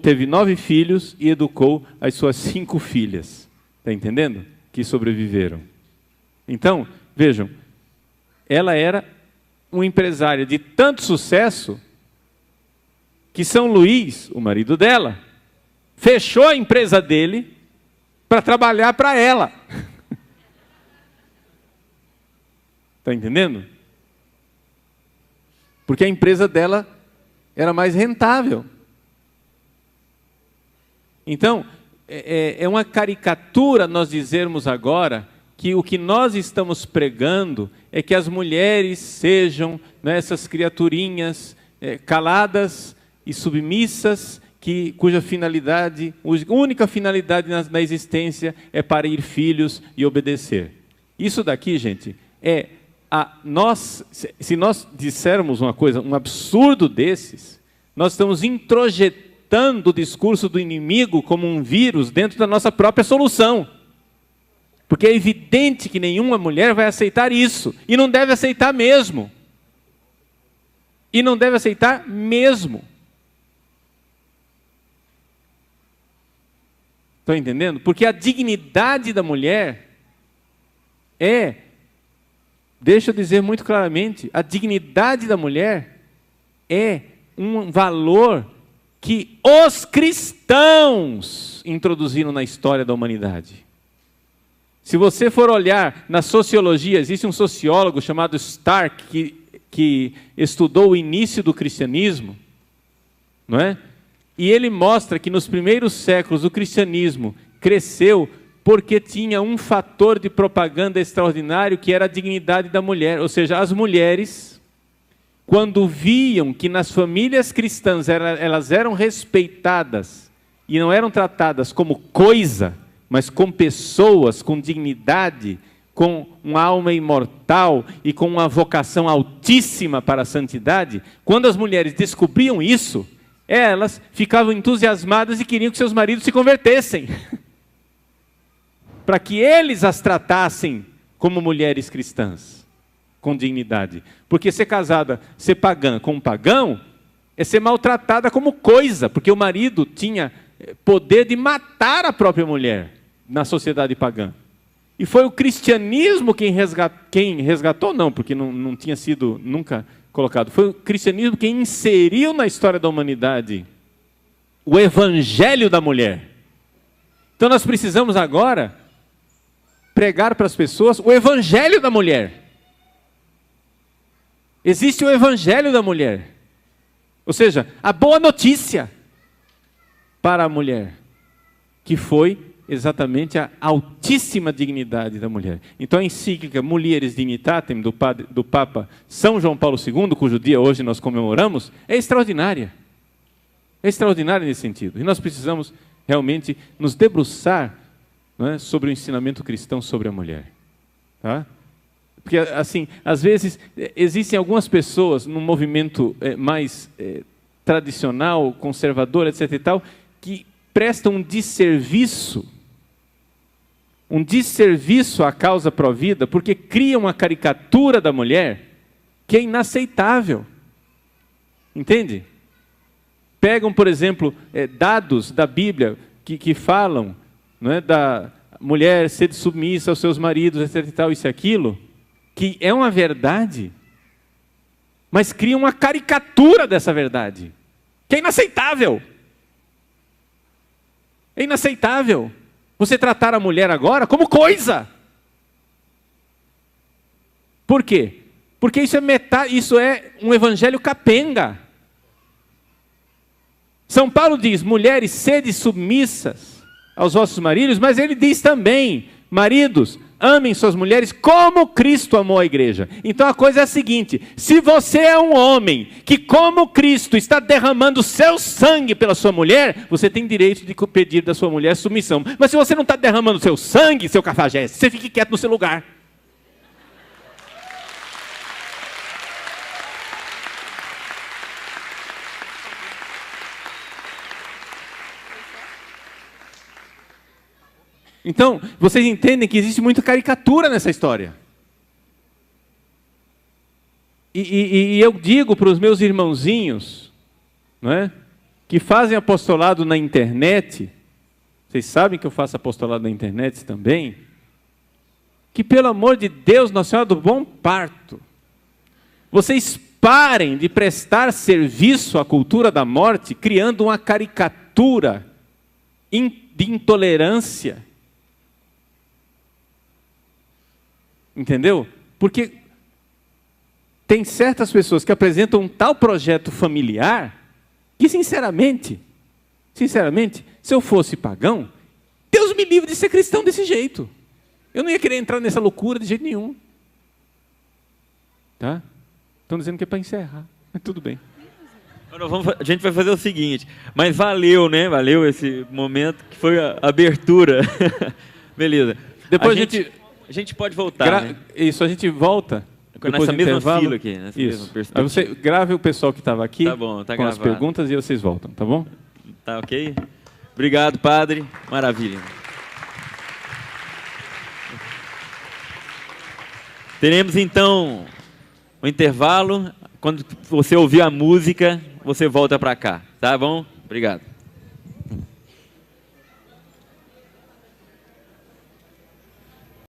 teve 9 filhos e educou as suas 5 filhas. Está entendendo? Que sobreviveram. Então, vejam, ela era uma empresária de tanto sucesso que São Luís, o marido dela, fechou a empresa dele para trabalhar para ela. Está entendendo? Porque a empresa dela era mais rentável. Então, é uma caricatura nós dizermos agora que o que nós estamos pregando é que as mulheres sejam, né, essas criaturinhas caladas e submissas, cuja finalidade, única finalidade na existência é parir filhos e obedecer. Isso daqui, gente, se nós dissermos uma coisa, um absurdo desses, nós estamos introjetando o discurso do inimigo como um vírus dentro da nossa própria solução. Porque é evidente que nenhuma mulher vai aceitar isso, e não deve aceitar mesmo. E não deve aceitar mesmo. Estão entendendo? Porque a dignidade da mulher deixa eu dizer muito claramente, a dignidade da mulher é um valor que os cristãos introduziram na história da humanidade. Se você for olhar na sociologia, existe um sociólogo chamado Stark que estudou o início do cristianismo, não é? E ele mostra que nos primeiros séculos o cristianismo cresceu porque tinha um fator de propaganda extraordinário que era a dignidade da mulher. Ou seja, as mulheres, quando viam que nas famílias cristãs elas eram respeitadas e não eram tratadas como coisa, mas como pessoas com dignidade, com uma alma imortal e com uma vocação altíssima para a santidade, quando as mulheres descobriam isso, elas ficavam entusiasmadas e queriam que seus maridos se convertessem. Para que eles as tratassem como mulheres cristãs, com dignidade. Porque ser casada, ser pagã com um pagão, é ser maltratada como coisa, porque o marido tinha poder de matar a própria mulher na sociedade pagã. E foi o cristianismo quem resgatou, não, porque não tinha sido nunca colocado. Foi o cristianismo quem inseriu na história da humanidade o evangelho da mulher. Então nós precisamos agora pregar para as pessoas o evangelho da mulher. Existe o evangelho da mulher. Ou seja, a boa notícia para a mulher, que foi exatamente a altíssima dignidade da mulher. Então a encíclica Mulieris Dignitatem, do Papa São João Paulo II, cujo dia hoje nós comemoramos, é extraordinária. É extraordinária nesse sentido. E nós precisamos realmente nos debruçar, não é, sobre o ensinamento cristão sobre a mulher. Tá? Porque, assim, às vezes, existem algumas pessoas num movimento mais tradicional, conservador, etc. e tal, que prestam um desserviço à causa pró-vida, porque criam uma caricatura da mulher que é inaceitável. Entende? Pegam, por exemplo, dados da Bíblia que falam, não é, da mulher ser submissa aos seus maridos, etc. e tal, isso e aquilo, que é uma verdade, mas criam uma caricatura dessa verdade, que é inaceitável. É inaceitável você tratar a mulher agora como coisa. Por quê? Porque isso é um evangelho capenga. São Paulo diz, mulheres, sede submissas aos vossos maridos, mas ele diz também, maridos, amem suas mulheres como Cristo amou a igreja. Então a coisa é a seguinte, se você é um homem que como Cristo está derramando seu sangue pela sua mulher, você tem direito de pedir da sua mulher submissão. Mas se você não está derramando seu sangue, seu cafajeste, você fique quieto no seu lugar. Então, vocês entendem que existe muita caricatura nessa história. E eu digo para os meus irmãozinhos, não é, que fazem apostolado na internet, vocês sabem que eu faço apostolado na internet também, que pelo amor de Deus, Nossa Senhora do Bom Parto, vocês parem de prestar serviço à cultura da morte, criando uma caricatura de intolerância. Entendeu? Porque tem certas pessoas que apresentam um tal projeto familiar que, sinceramente, se eu fosse pagão, Deus me livre de ser cristão desse jeito. Eu não ia querer entrar nessa loucura de jeito nenhum. Tá? Estão dizendo que é para encerrar, mas tudo bem. A gente vai fazer o seguinte, mas valeu, né? Valeu esse momento que foi a abertura. Beleza. Depois a gente pode voltar, né? Isso, a gente volta. Nessa mesma fila aqui. Isso. Aí você grave o pessoal que estava aqui, tá bom, tá com gravado. As perguntas e vocês voltam, tá bom? Tá ok? Obrigado, padre. Maravilha. Teremos então o intervalo. Quando você ouvir a música, você volta para cá. Tá bom? Obrigado.